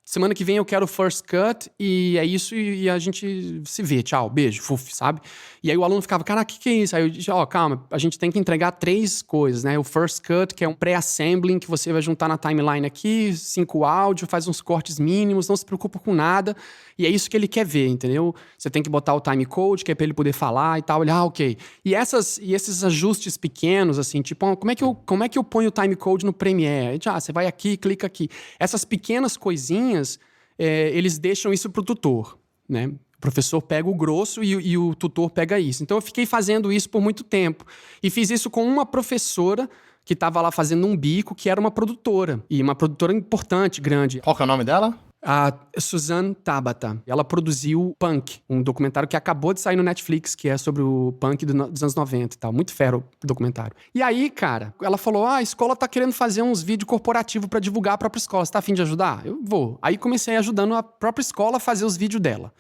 semana que vem eu quero o first cut e é isso e a gente se vê, tchau, beijo, fuf, sabe? E aí o aluno ficava, cara, o que é isso? Aí eu disse, calma, a gente tem que entregar 3 coisas, né? O first cut, que é um pré-assembling que você vai juntar na timeline aqui, 5 áudio, faz uns cortes mínimos, não se preocupa com nada. E é isso que ele quer ver, entendeu? Você tem que botar o time code, que é pra ele poder falar e tal. Ele, ok. E esses ajustes pequenos, assim, tipo, como é que eu ponho o time code no Premiere? Você vai aqui, clica aqui. Essas pequenas coisinhas, eles deixam isso pro tutor, né? O professor pega o grosso e o tutor pega isso. Então eu fiquei fazendo isso por muito tempo. E fiz isso com uma professora que estava lá fazendo um bico, que era uma produtora. E uma produtora importante, grande. Qual que é o nome dela? A Suzanne Tabata. Ela produziu Punk, um documentário que acabou de sair no Netflix, que é sobre o punk dos anos 90 e tal. Muito fera o documentário. E aí, cara, ela falou, a escola tá querendo fazer uns vídeos corporativos pra divulgar a própria escola. Você tá a fim de ajudar? Eu vou. Aí comecei ajudando a própria escola a fazer os vídeos dela.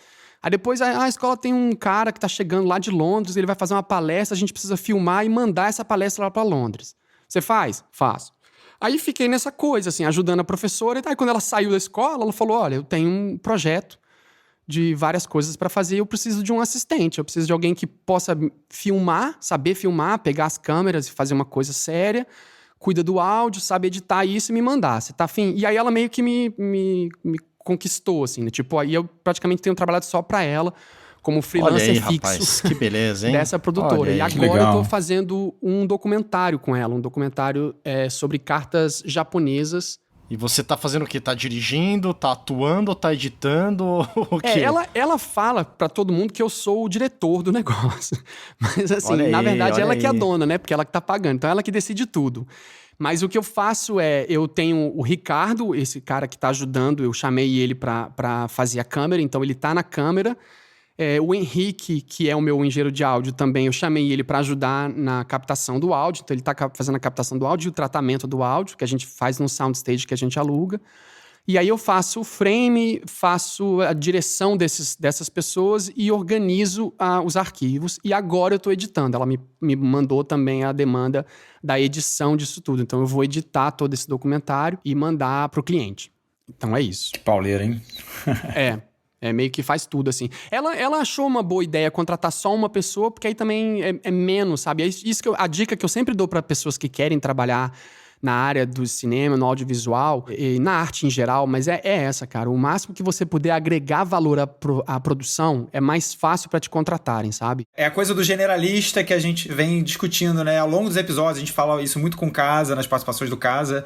Aí depois a escola tem um cara que tá chegando lá de Londres, ele vai fazer uma palestra, a gente precisa filmar e mandar essa palestra lá pra Londres. Você faz? Faço. Aí fiquei nessa coisa, assim, ajudando a professora. E aí, quando ela saiu da escola, ela falou, olha, eu tenho um projeto de várias coisas para fazer e eu preciso de um assistente. Eu preciso de alguém que possa filmar, saber filmar, pegar as câmeras e fazer uma coisa séria, cuida do áudio, sabe editar isso e me mandar. Você tá afim? E aí ela meio que me conquistou, assim, né? Tipo, aí eu praticamente tenho trabalhado só para ela, como freelancer fixo. Rapaz, que beleza, hein? Dessa produtora. Olha aí, e agora eu tô fazendo um documentário com ela, um documentário sobre cartas japonesas. E você tá fazendo o quê? Tá dirigindo, tá atuando, tá editando, o quê? Ela fala pra todo mundo que eu sou o diretor do negócio. Mas assim, na verdade ela que é a dona, né? Porque ela que tá pagando, então ela que decide tudo. Mas o que eu faço eu tenho o Ricardo, esse cara que tá ajudando, eu chamei ele pra fazer a câmera, então ele tá na câmera. O Henrique, que é o meu engenheiro de áudio também, eu chamei ele para ajudar na captação do áudio. Então ele tá fazendo a captação do áudio e o tratamento do áudio, que a gente faz no soundstage que a gente aluga. E aí eu faço o frame, faço a direção dessas pessoas e organizo os arquivos. E agora eu tô editando. Ela me mandou também a demanda da edição disso tudo. Então eu vou editar todo esse documentário e mandar pro cliente. Então é isso. Que pauleira, hein? Meio que faz tudo, assim. Ela achou uma boa ideia contratar só uma pessoa, porque aí também é menos, sabe? A dica que eu sempre dou para pessoas que querem trabalhar na área do cinema, no audiovisual, e na arte em geral, mas é essa, cara. O máximo que você puder agregar valor à produção, é mais fácil para te contratarem, sabe? É a coisa do generalista que a gente vem discutindo, né? Ao longo dos episódios, a gente fala isso muito com o Casa, nas participações do Casa.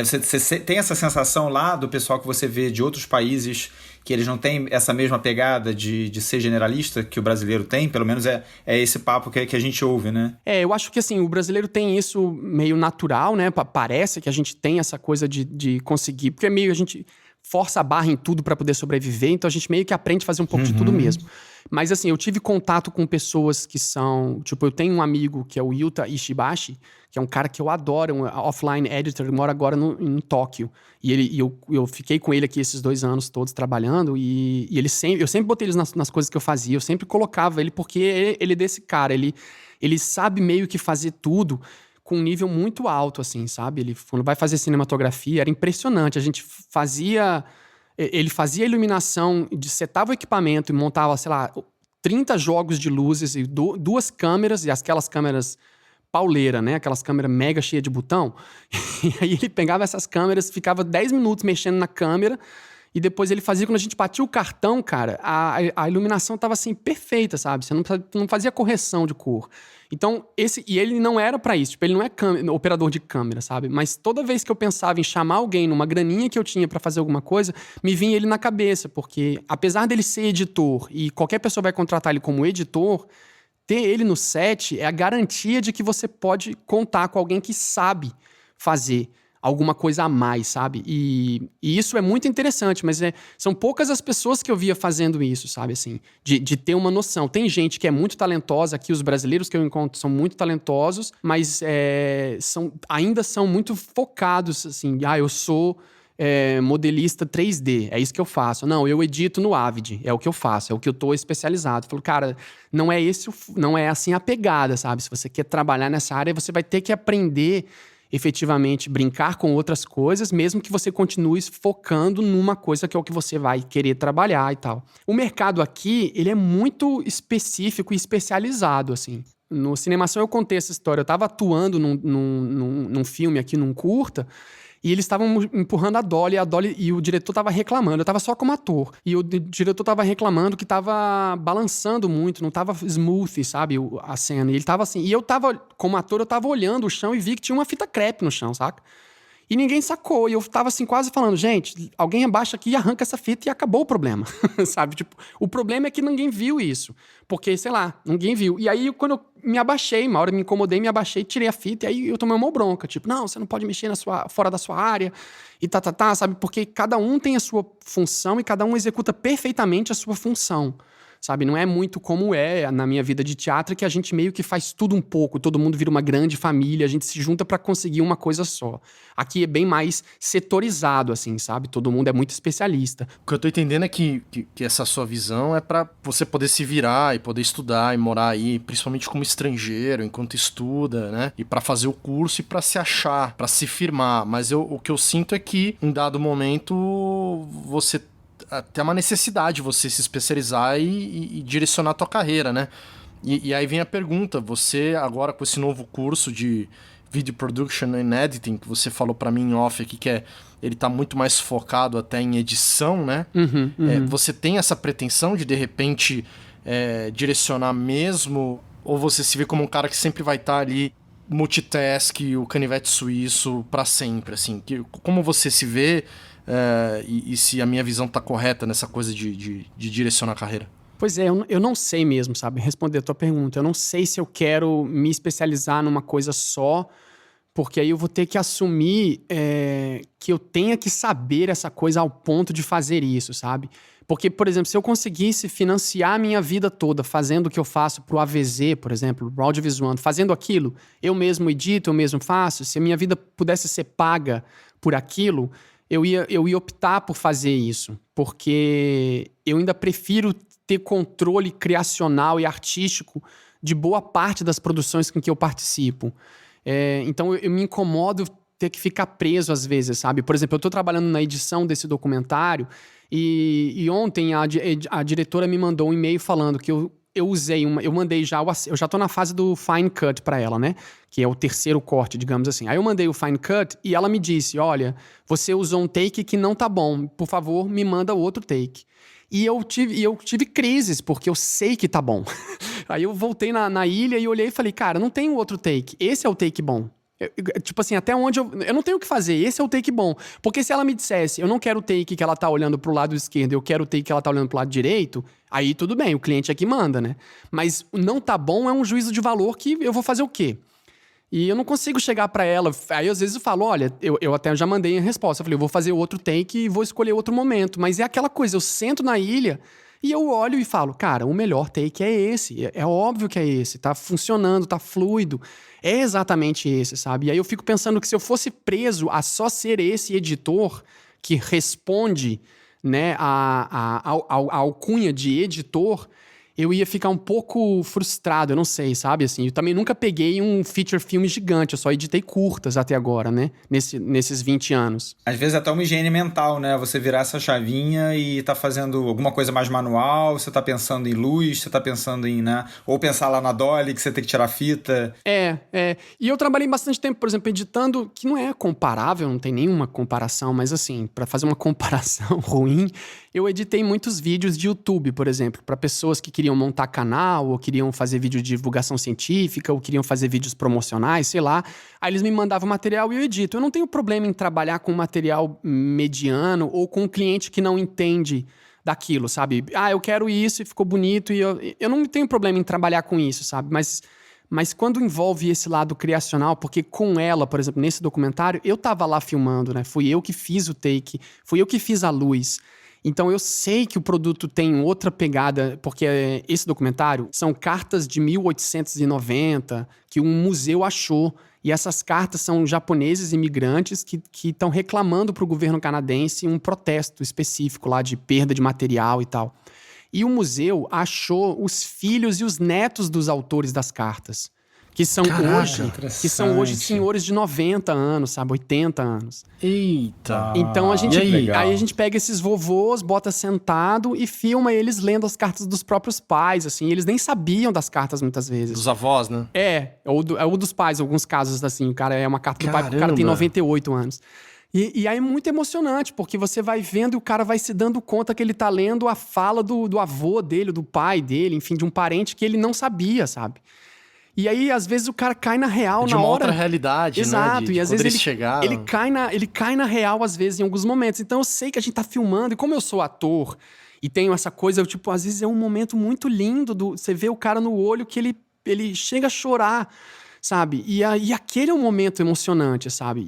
Você tem essa sensação lá do pessoal que você vê de outros países que eles não têm essa mesma pegada de ser generalista que o brasileiro tem? Pelo menos é esse papo que a gente ouve, né? Eu acho que assim, o brasileiro tem isso meio natural, né? Parece que a gente tem essa coisa de conseguir, porque a gente força a barra em tudo para poder sobreviver, então a gente meio que aprende a fazer um pouco de tudo mesmo. Mas assim, eu tive contato com pessoas que são... Tipo, eu tenho um amigo que é o Yuta Ishibashi, que é um cara que eu adoro, um offline editor, ele mora agora em Tóquio. E eu fiquei com ele aqui esses 2 anos todos trabalhando, e eu sempre botei ele nas coisas que eu fazia, eu sempre colocava ele, porque ele é desse cara, ele sabe meio que fazer tudo com um nível muito alto, assim, sabe? Ele, quando vai fazer cinematografia, era impressionante, ele fazia a iluminação, setava o equipamento e montava, sei lá, 30 jogos de luzes e 2 câmeras, e aquelas câmeras pauleira, né? Aquelas câmeras mega cheias de botão. E aí ele pegava essas câmeras, ficava 10 minutos mexendo na câmera, e depois ele fazia, quando a gente batia o cartão, cara, a iluminação tava assim, perfeita, sabe? Você não fazia correção de cor. Então, e ele não era pra isso, tipo, ele não é operador de câmera, sabe? Mas toda vez que eu pensava em chamar alguém numa graninha que eu tinha pra fazer alguma coisa, me vinha ele na cabeça, porque apesar dele ser editor, e qualquer pessoa vai contratar ele como editor, ter ele no set é a garantia de que você pode contar com alguém que sabe fazer alguma coisa a mais, sabe? E isso é muito interessante, mas são poucas as pessoas que eu via fazendo isso, sabe? Assim, de ter uma noção. Tem gente que é muito talentosa, aqui os brasileiros que eu encontro são muito talentosos, mas ainda são muito focados, assim, eu sou modelista 3D, é isso que eu faço. Não, eu edito no Avid, é o que eu faço, é o que eu tô especializado. Eu falo, cara, não é assim a pegada, sabe? Se você quer trabalhar nessa área, você vai ter que aprender efetivamente brincar com outras coisas, mesmo que você continue focando numa coisa que é o que você vai querer trabalhar e tal. O mercado aqui, ele é muito específico e especializado, assim. No Cinemação eu contei essa história. Eu tava atuando num filme aqui, num curta, e eles estavam empurrando a Dolly e o diretor tava reclamando. Eu tava só como ator. E o diretor tava reclamando que tava balançando muito, não tava smooth, sabe, a cena. E ele tava assim... E eu tava, como ator, eu tava olhando o chão e vi que tinha uma fita crepe no chão, saca? E ninguém sacou. E eu tava assim, quase falando, gente, alguém abaixa aqui e arranca essa fita e acabou o problema. Sabe? Tipo, o problema é que ninguém viu isso. Porque, sei lá, ninguém viu. E aí, quando eu me abaixei, uma hora eu me incomodei, me abaixei, tirei a fita, e aí eu tomei uma bronca. Tipo, não, você não pode mexer fora da sua área, e sabe? Porque cada um tem a sua função e cada um executa perfeitamente a sua função. Sabe, não é muito como é na minha vida de teatro, que a gente meio que faz tudo um pouco, todo mundo vira uma grande família, a gente se junta pra conseguir uma coisa só. Aqui é bem mais setorizado, assim, sabe? Todo mundo é muito especialista. O que eu tô entendendo é que essa sua visão é pra você poder se virar e poder estudar e morar aí, principalmente como estrangeiro, enquanto estuda, né? E pra fazer o curso e pra se achar, pra se firmar. Mas o que eu sinto é que, em dado momento, você tem uma necessidade de você se especializar e direcionar a tua carreira, né? E aí vem a pergunta, você agora com esse novo curso de Video Production and Editing, que você falou pra mim em off aqui, que ele tá muito mais focado até em edição, né? Você tem essa pretensão de repente, direcionar mesmo, ou você se vê como um cara que sempre vai estar ali multitask, o canivete suíço pra sempre, assim? Como você se vê... e se a minha visão tá correta nessa coisa de direcionar a carreira? Pois é, eu não sei mesmo, sabe? Responder a tua pergunta. Eu não sei se eu quero me especializar numa coisa só, porque aí eu vou ter que assumir que eu tenha que saber essa coisa ao ponto de fazer isso, sabe? Porque, por exemplo, se eu conseguisse financiar a minha vida toda fazendo o que eu faço pro AVZ, por exemplo, pro Audiovisual, fazendo aquilo, eu mesmo edito, eu mesmo faço, se a minha vida pudesse ser paga por aquilo... Eu ia optar por fazer isso, porque eu ainda prefiro ter controle criacional e artístico de boa parte das produções com que eu participo. Então eu me incomodo ter que ficar preso às vezes, sabe? Por exemplo, eu estou trabalhando na edição desse documentário e ontem a diretora me mandou um e-mail falando que eu mandei já, eu já tô na fase do Fine Cut pra ela, né? Que é o terceiro corte, digamos assim. Aí eu mandei o Fine Cut e ela me disse, olha, você usou um take que não tá bom, por favor, me manda outro take. E eu tive crises, porque eu sei que tá bom. Aí eu voltei na ilha e olhei e falei, cara, não tem outro take, esse é o take bom. Tipo assim, até onde eu não tenho o que fazer, esse é o take bom. Porque se ela me dissesse, eu não quero o take que ela tá olhando pro lado esquerdo, eu quero o take que ela tá olhando pro lado direito, aí tudo bem, o cliente é que manda, né? Mas não tá bom é um juízo de valor que eu vou fazer o quê? E eu não consigo chegar pra ela. Aí às vezes eu falo, olha, eu até já mandei a resposta. Eu falei, eu vou fazer outro take e vou escolher outro momento. Mas é aquela coisa, eu sento na ilha e eu olho e falo, cara, o melhor take é esse. É óbvio que é esse, tá funcionando, tá fluido. É exatamente esse, sabe? E aí eu fico pensando que se eu fosse preso a só ser esse editor que responde, né, a alcunha de editor, eu ia ficar um pouco frustrado, eu não sei, sabe? Assim, eu também nunca peguei um feature filme gigante, eu só editei curtas até agora, né? Nesses 20 anos. Às vezes até uma higiene mental, né? Você virar essa chavinha e tá fazendo alguma coisa mais manual, você tá pensando em luz, você tá pensando em, né? Ou pensar lá na Dolly, que você tem que tirar a fita. E eu trabalhei bastante tempo, por exemplo, editando, que não é comparável, não tem nenhuma comparação, mas assim, pra fazer uma comparação ruim, eu editei muitos vídeos de YouTube, por exemplo, pra pessoas que queriam montar canal, ou queriam fazer vídeo de divulgação científica, ou queriam fazer vídeos promocionais, sei lá. Aí eles me mandavam material e eu edito. Eu não tenho problema em trabalhar com material mediano ou com um cliente que não entende daquilo, sabe? Ah, eu quero isso e ficou bonito e eu não tenho problema em trabalhar com isso, sabe? Mas quando envolve esse lado criacional, porque com ela, por exemplo, nesse documentário, eu tava lá filmando, né? Fui eu que fiz o take, fui eu que fiz a luz. Então eu sei que o produto tem outra pegada, porque esse documentário são cartas de 1890 que um museu achou. E essas cartas são japoneses imigrantes que estão reclamando para o governo canadense um protesto específico lá de perda de material e tal. E o museu achou os filhos e os netos dos autores das cartas. Que são Caraca, que são hoje senhores de 90 anos, sabe? 80 anos. Eita! Então aí? a gente pega esses vovôs, bota sentado e filma eles lendo as cartas dos próprios pais, assim. Eles nem sabiam das cartas muitas vezes. Dos avós, né? Ou dos pais, alguns casos, assim. O cara é uma carta do pai, porque o cara tem Caramba. 98 anos. E aí é muito emocionante, porque você vai vendo e o cara vai se dando conta que ele tá lendo a fala do avô dele, do pai dele, enfim, de um parente que ele não sabia, sabe? E aí, às vezes, o cara cai na real De na uma hora. outra realidade, Exato, né? e às vezes eles chegaram. ele cai na real, às vezes, em alguns momentos. Então eu sei que a gente tá filmando, e como eu sou ator e tenho essa coisa, eu, tipo, às vezes é um momento muito lindo, você vê o cara no olho que ele chega a chorar, sabe? E aquele é um momento emocionante, sabe?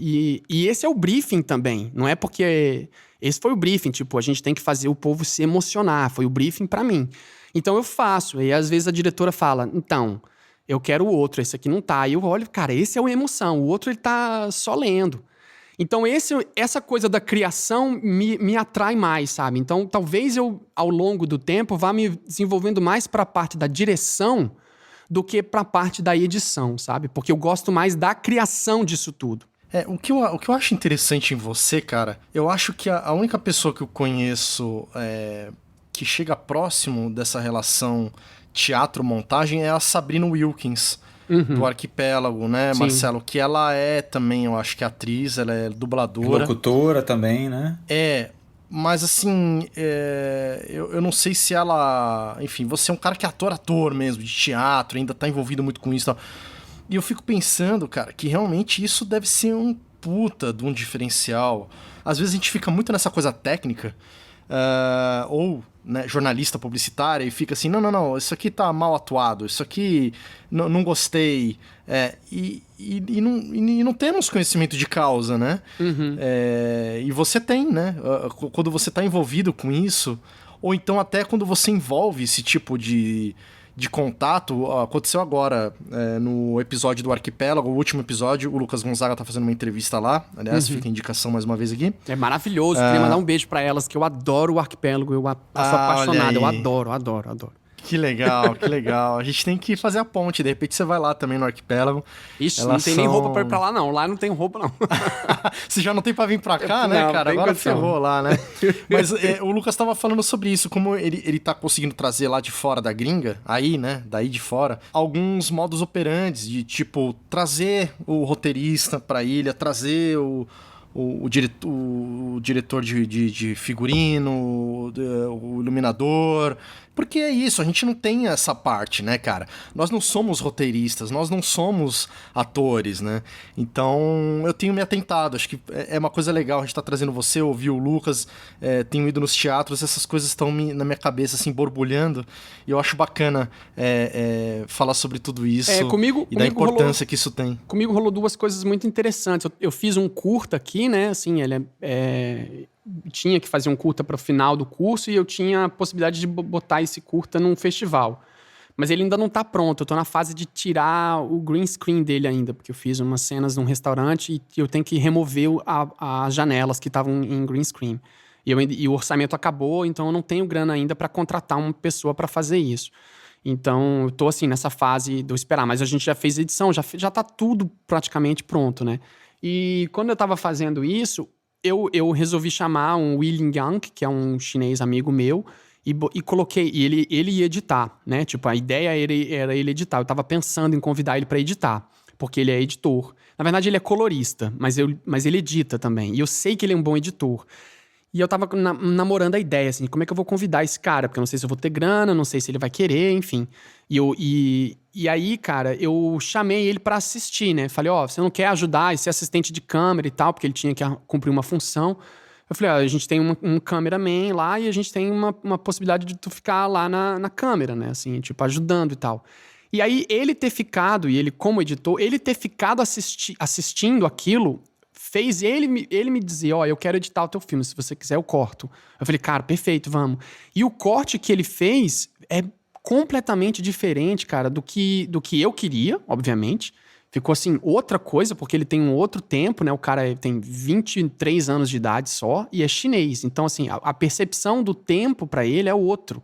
E esse é o briefing também, não é porque... Esse foi o briefing, tipo, a gente tem que fazer o povo se emocionar, foi o briefing pra mim. Então eu faço, e às vezes a diretora fala, então... Eu quero o outro, esse aqui não tá. E eu olho, cara, esse é uma emoção, o outro ele tá só lendo. Então essa coisa da criação me atrai mais, sabe? Então talvez eu, ao longo do tempo, vá me desenvolvendo mais pra parte da direção do que pra parte da edição, sabe? Porque eu gosto mais da criação disso tudo. O que eu acho interessante em você, cara, eu acho que a única pessoa que eu conheço que chega próximo dessa relação teatro-montagem é a Sabrina Wilkins, do Arquipélago, né, Sim. Marcelo? Que ela é também, eu acho que atriz, ela é dubladora. Locutora também, né? Mas assim, eu não sei se ela... Enfim, você é um cara que é ator mesmo, de teatro, ainda tá envolvido muito com isso e tal. E eu fico pensando, cara, que realmente isso deve ser um puta de um diferencial. Às vezes a gente fica muito nessa coisa técnica, ou né, jornalista publicitária, e fica assim, não, isso aqui tá mal atuado, isso aqui não gostei. E não temos conhecimento de causa, né? E você tem, né? Quando você tá envolvido com isso, ou então até quando você envolve esse tipo de contato, aconteceu agora no episódio do Arquipélago, o último episódio, o Lucas Gonzaga tá fazendo uma entrevista lá, aliás, fica a indicação mais uma vez aqui. É maravilhoso, queria mandar um beijo pra elas, que eu adoro o Arquipélago, eu sou apaixonado, eu adoro. Que legal, que legal. A gente tem que fazer a ponte, de repente você vai lá também no Arquipélago. Ixi, não tem nem roupa pra ir pra lá não, lá não tem roupa não. Você já não tem pra vir pra cá, né, Não, cara? tem Agora condição. ferrou lá, né? Mas o Lucas tava falando sobre isso, como ele tá conseguindo trazer lá de fora da gringa, aí, né, daí de fora, alguns modus operandes de, tipo, trazer o roteirista pra ilha, trazer o diretor de figurino, o iluminador. Porque é isso, a gente não tem essa parte, né, cara? Nós não somos roteiristas, nós não somos atores, né? Então, eu tenho me atentado, acho que é uma coisa legal, a gente tá trazendo você, ouvir o Lucas, tenho ido nos teatros, essas coisas estão na minha cabeça, assim, borbulhando, e eu acho bacana falar sobre tudo isso e da importância que isso tem. Comigo rolou duas coisas muito interessantes. Eu fiz um curta aqui, né, assim, ele tinha que fazer um curta para o final do curso e eu tinha a possibilidade de botar esse curta num festival. Mas ele ainda não tá pronto, eu tô na fase de tirar o green screen dele ainda, porque eu fiz umas cenas num restaurante e eu tenho que remover as janelas que estavam em green screen. E o orçamento acabou, então eu não tenho grana ainda para contratar uma pessoa para fazer isso. Então eu tô assim nessa fase de esperar, mas a gente já fez edição, já tá tudo praticamente pronto, né? E quando eu tava fazendo isso, eu resolvi chamar um William Yang, que é um chinês amigo meu, e coloquei, e ele ia editar, né? Tipo, a ideia era ele editar. Eu tava pensando em convidar ele pra editar, porque ele é editor. Na verdade, ele é colorista, mas ele edita também. E eu sei que ele é um bom editor. E eu tava namorando a ideia, assim, como é que eu vou convidar esse cara? Porque eu não sei se eu vou ter grana, não sei se ele vai querer, enfim. E aí, cara, eu chamei ele pra assistir, né? Falei, você não quer ajudar e ser assistente de câmera e tal? Porque ele tinha que cumprir uma função. Eu falei, a gente tem um cameraman lá e a gente tem uma possibilidade de tu ficar lá na câmera, né? Assim, tipo, ajudando e tal. E aí, ele ter ficado, e ele como editor, ele ter ficado assistindo aquilo... fez ele me dizer, eu quero editar o teu filme, se você quiser eu corto. Eu falei, cara, perfeito, vamos. E o corte que ele fez é completamente diferente, cara, do que eu queria, obviamente. Ficou, assim, outra coisa, porque ele tem um outro tempo, né? O cara tem 23 anos de idade só e é chinês. Então, assim, a percepção do tempo pra ele é outro.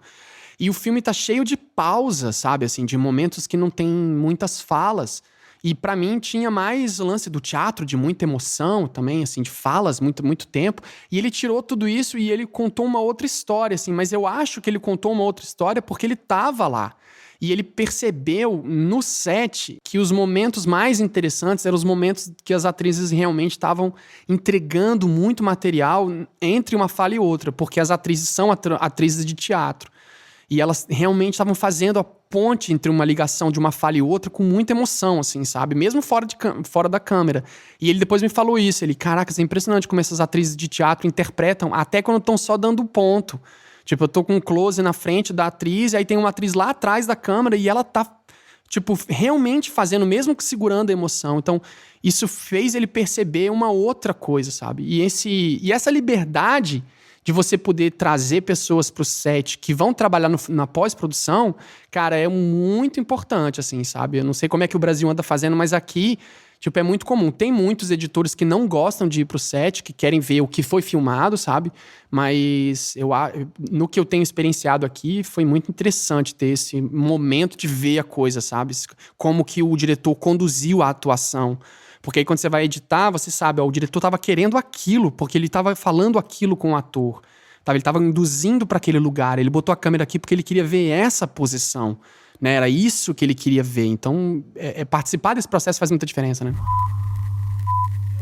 E o filme tá cheio de pausas, sabe? Assim, de momentos que não tem muitas falas. E pra mim tinha mais o lance do teatro, de muita emoção também, assim, de falas, muito tempo. E ele tirou tudo isso e ele contou uma outra história, assim. Mas eu acho que ele contou uma outra história porque ele tava lá. E ele percebeu no set que os momentos mais interessantes eram os momentos que as atrizes realmente estavam entregando muito material entre uma fala e outra, porque as atrizes são atrizes de teatro. E elas realmente estavam fazendo a ponte entre uma ligação de uma fala e outra com muita emoção, assim, sabe? Mesmo fora da câmera. E ele depois me falou isso. Ele, caraca, é impressionante como essas atrizes de teatro interpretam até quando estão só dando ponto. Tipo, eu tô com um close na frente da atriz, e aí tem uma atriz lá atrás da câmera e ela tá, tipo, realmente fazendo, mesmo que segurando a emoção. Então, isso fez ele perceber uma outra coisa, sabe? E essa liberdade de você poder trazer pessoas pro set que vão trabalhar na pós-produção, cara, é muito importante, assim, sabe? Eu não sei como é que o Brasil anda fazendo, mas aqui, tipo, é muito comum. Tem muitos editores que não gostam de ir pro set, que querem ver o que foi filmado, sabe? Mas no que eu tenho experienciado aqui, foi muito interessante ter esse momento de ver a coisa, sabe? Como que o diretor conduziu a atuação. Porque aí quando você vai editar, você sabe, ó, o diretor estava querendo aquilo, porque ele estava falando aquilo com o ator. Ele estava induzindo para aquele lugar. Ele botou a câmera aqui porque ele queria ver essa posição. Né? Era isso que ele queria ver. Então, participar desse processo faz muita diferença, né?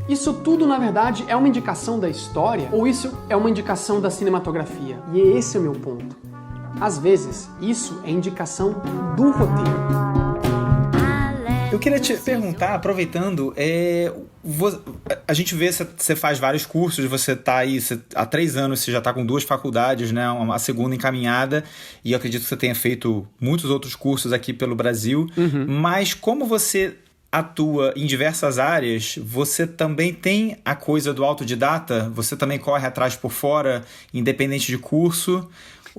Isso tudo, na verdade, é uma indicação da história ou isso é uma indicação da cinematografia? E esse é o meu ponto. Às vezes, isso é indicação do roteiro. Eu queria te perguntar, aproveitando, a gente vê que você faz vários cursos, você tá aí, há 3 anos você já está com 2 faculdades, né, a segunda encaminhada, e eu acredito que você tenha feito muitos outros cursos aqui pelo Brasil, mas como você atua em diversas áreas, você também tem a coisa do autodidata? Você também corre atrás por fora, independente de curso?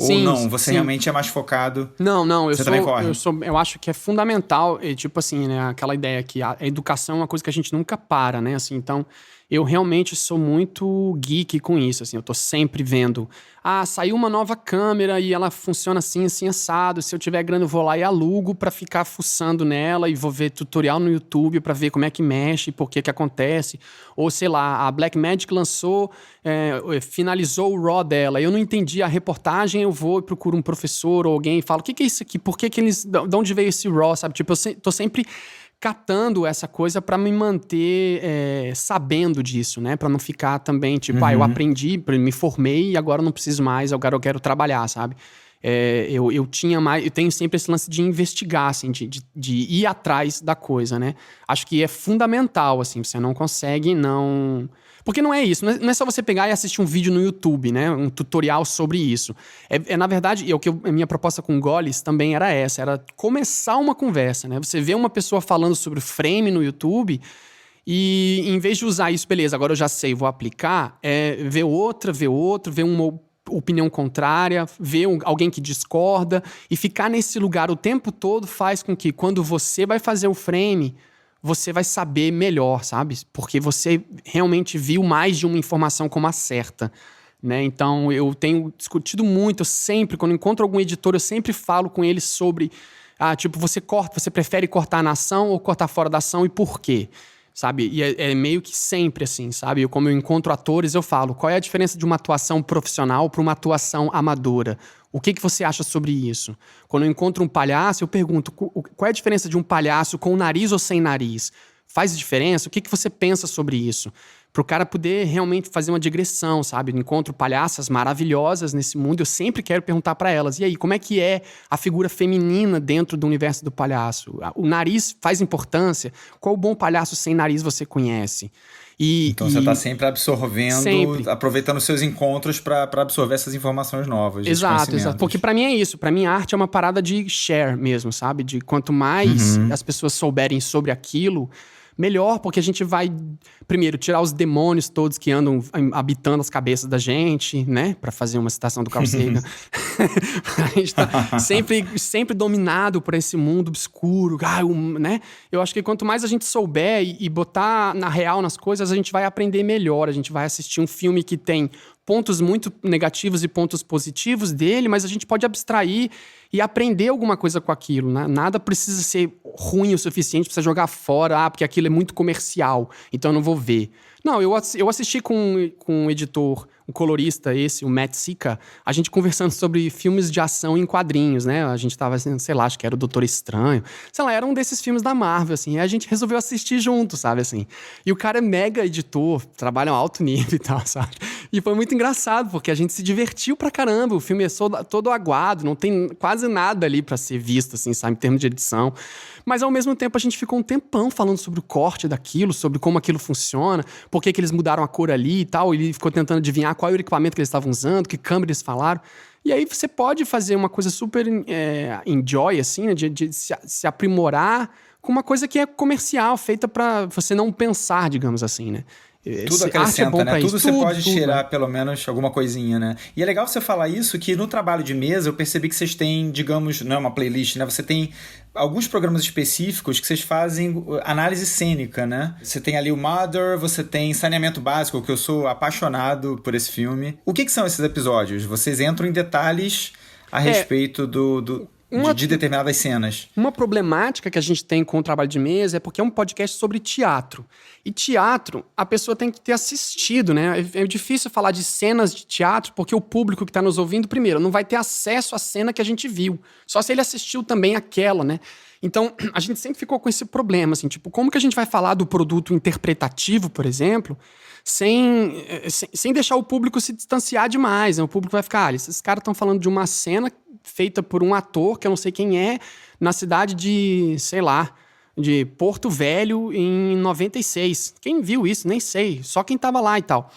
Ou não? Você realmente é mais focado? Não, você também corre? Eu acho que é fundamental, tipo assim, né, aquela ideia que a educação é uma coisa que a gente nunca para, né, assim, então eu realmente sou muito geek com isso, assim, eu tô sempre vendo, saiu uma nova câmera e ela funciona assim, assim, assado, se eu tiver grana eu vou lá e alugo pra ficar fuçando nela e vou ver tutorial no YouTube pra ver como é que mexe, por que acontece, ou sei lá, a Blackmagic lançou, finalizou o RAW dela, eu não entendi a reportagem, eu vou e procuro um professor ou alguém e falo, o que é isso aqui, por que eles, de onde veio esse RAW, sabe, tipo, eu tô sempre catando essa coisa pra me manter sabendo disso, né? Pra não ficar também, tipo, eu aprendi, me formei e agora não preciso mais, agora eu quero trabalhar, sabe? Eu tenho sempre esse lance de investigar, assim, de ir atrás da coisa, né? Acho que é fundamental, assim, você não consegue não... Porque não é isso, não é só você pegar e assistir um vídeo no YouTube, né? Um tutorial sobre isso. Na verdade, a minha proposta com o Goles também era essa, era começar uma conversa, né? Você vê uma pessoa falando sobre frame no YouTube e em vez de usar isso, beleza, agora eu já sei, vou aplicar, ver outra, ver uma opinião contrária, ver alguém que discorda e ficar nesse lugar o tempo todo faz com que quando você vai fazer o frame... você vai saber melhor, sabe? Porque você realmente viu mais de uma informação como a certa, né? Então, eu tenho discutido muito, quando encontro algum editor, eu sempre falo com eles sobre, tipo, você prefere cortar na ação ou cortar fora da ação e por quê? Sabe? E é meio que sempre assim, sabe? Como eu encontro atores, eu falo, qual é a diferença de uma atuação profissional para uma atuação amadora? O que você acha sobre isso? Quando eu encontro um palhaço, eu pergunto, qual é a diferença de um palhaço com nariz ou sem nariz? Faz diferença? O que você pensa sobre isso? Para o cara poder realmente fazer uma digressão, sabe? Eu encontro palhaças maravilhosas nesse mundo, eu sempre quero perguntar para elas, e aí, como é que é a figura feminina dentro do universo do palhaço? O nariz faz importância? Qual bom palhaço sem nariz você conhece? Então você está sempre absorvendo, aproveitando seus encontros para absorver essas informações novas. Exato. Porque para mim é isso. Para mim a arte é uma parada de share mesmo, sabe? De quanto mais as pessoas souberem sobre aquilo, melhor, porque a gente vai, primeiro, tirar os demônios todos que andam habitando as cabeças da gente, né? Pra fazer uma citação do Carl Sagan. A gente tá sempre dominado por esse mundo obscuro, né? Eu acho que quanto mais a gente souber e botar na real nas coisas, a gente vai aprender melhor. A gente vai assistir um filme que tem pontos muito negativos e pontos positivos dele, mas a gente pode abstrair e aprender alguma coisa com aquilo, né? Nada precisa ser ruim o suficiente pra jogar fora, porque aquilo é muito comercial, então eu não vou ver. Não, eu assisti com um editor, um colorista o Matt Sika, a gente conversando sobre filmes de ação em quadrinhos, né? A gente tava assim, sei lá, acho que era o Doutor Estranho. Sei lá, era um desses filmes da Marvel, assim. E a gente resolveu assistir junto, sabe, assim. E o cara é mega editor, trabalha em alto nível e tal, sabe? E foi muito engraçado, porque a gente se divertiu pra caramba. O filme é todo aguado, não tem quase nada ali pra ser visto, assim, sabe, em termos de edição. Mas, ao mesmo tempo, a gente ficou um tempão falando sobre o corte daquilo, sobre como aquilo funciona, por que eles mudaram a cor ali e tal. Ele ficou tentando adivinhar qual é o equipamento que eles estavam usando, que câmera eles falaram. E aí você pode fazer uma coisa super enjoy, assim, né? De se aprimorar com uma coisa que é comercial, feita pra você não pensar, digamos assim, né? Tudo acrescenta, né? Tudo você pode tirar, né? pelo menos, alguma coisinha, né? E é legal você falar isso, que no trabalho de mesa eu percebi que vocês têm, digamos, não é uma playlist, né? Você tem alguns programas específicos que vocês fazem análise cênica, né? Você tem ali o Mother, você tem Saneamento Básico, que eu sou apaixonado por esse filme. O que são esses episódios? Vocês entram em detalhes a respeito de determinadas cenas. Uma problemática que a gente tem com o trabalho de mesa é porque é um podcast sobre teatro. E teatro, a pessoa tem que ter assistido, né? É difícil falar de cenas de teatro porque o público que está nos ouvindo, primeiro, não vai ter acesso à cena que a gente viu. Só se ele assistiu também aquela, né? Então, a gente sempre ficou com esse problema, assim, tipo, como que a gente vai falar do produto interpretativo, por exemplo, sem deixar o público se distanciar demais, né? O público vai ficar, esses caras estão falando de uma cena feita por um ator, que eu não sei quem é, na cidade de, sei lá, de Porto Velho em 96. Quem viu isso? Nem sei. Só quem tava lá e tal.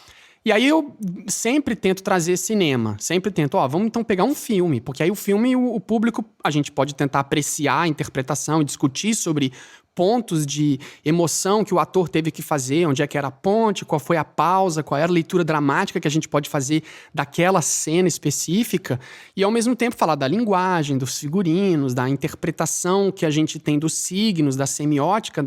E aí eu sempre tento trazer cinema. Sempre tento, vamos então pegar um filme. Porque aí o filme, o público, a gente pode tentar apreciar a interpretação e discutir sobre pontos de emoção que o ator teve que fazer, onde é que era a ponte, qual foi a pausa, qual era a leitura dramática que a gente pode fazer daquela cena específica, e ao mesmo tempo falar da linguagem, dos figurinos, da interpretação que a gente tem dos signos, da semiótica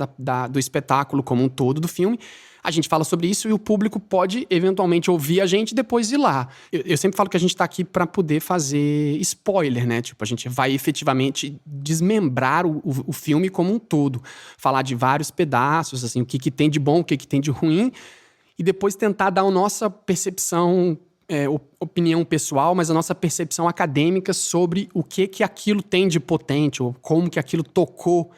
do espetáculo como um todo do filme. A gente fala sobre isso e o público pode eventualmente ouvir a gente e depois ir lá. Eu sempre falo que a gente tá aqui para poder fazer spoiler, né? Tipo, a gente vai efetivamente desmembrar o filme como um todo. Falar de vários pedaços, assim, o que tem de bom, o que tem de ruim. E depois tentar dar a nossa percepção, opinião pessoal, mas a nossa percepção acadêmica sobre o que aquilo tem de potente, ou como que aquilo tocou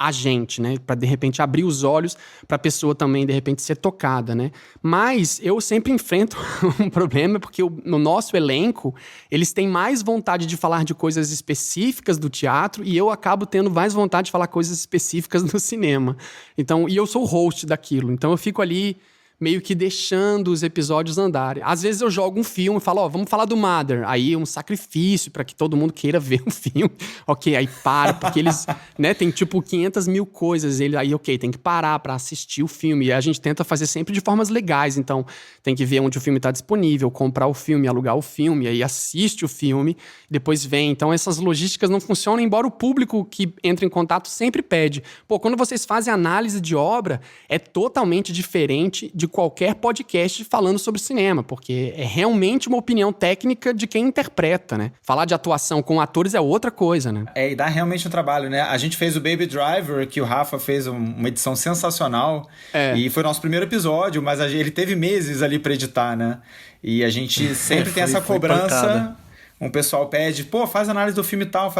a gente, né? Para de repente abrir os olhos para a pessoa também de repente ser tocada, né? Mas eu sempre enfrento um problema porque no nosso elenco eles têm mais vontade de falar de coisas específicas do teatro e eu acabo tendo mais vontade de falar coisas específicas do cinema. Então, e eu sou o host daquilo, então eu fico ali meio que deixando os episódios andarem. Às vezes eu jogo um filme e falo, vamos falar do Mother. Aí é um sacrifício para que todo mundo queira ver o filme. Ok, aí para, porque eles, né, tem tipo 500 mil coisas. Aí, ok, tem que parar para assistir o filme. E a gente tenta fazer sempre de formas legais. Então, tem que ver onde o filme tá disponível, comprar o filme, alugar o filme, aí assiste o filme, depois vem. Então, essas logísticas não funcionam, embora o público que entra em contato sempre pede. Pô, quando vocês fazem análise de obra, é totalmente diferente de qualquer podcast falando sobre cinema, porque é realmente uma opinião técnica de quem interpreta, né? Falar de atuação com atores é outra coisa, né? E dá realmente um trabalho, né? A gente fez o Baby Driver, que o Rafa fez uma edição sensacional, e foi o nosso primeiro episódio, mas ele teve meses ali pra editar, né? E a gente sempre tem essa cobrança. Pancada. Um pessoal pede, faz análise do filme tal,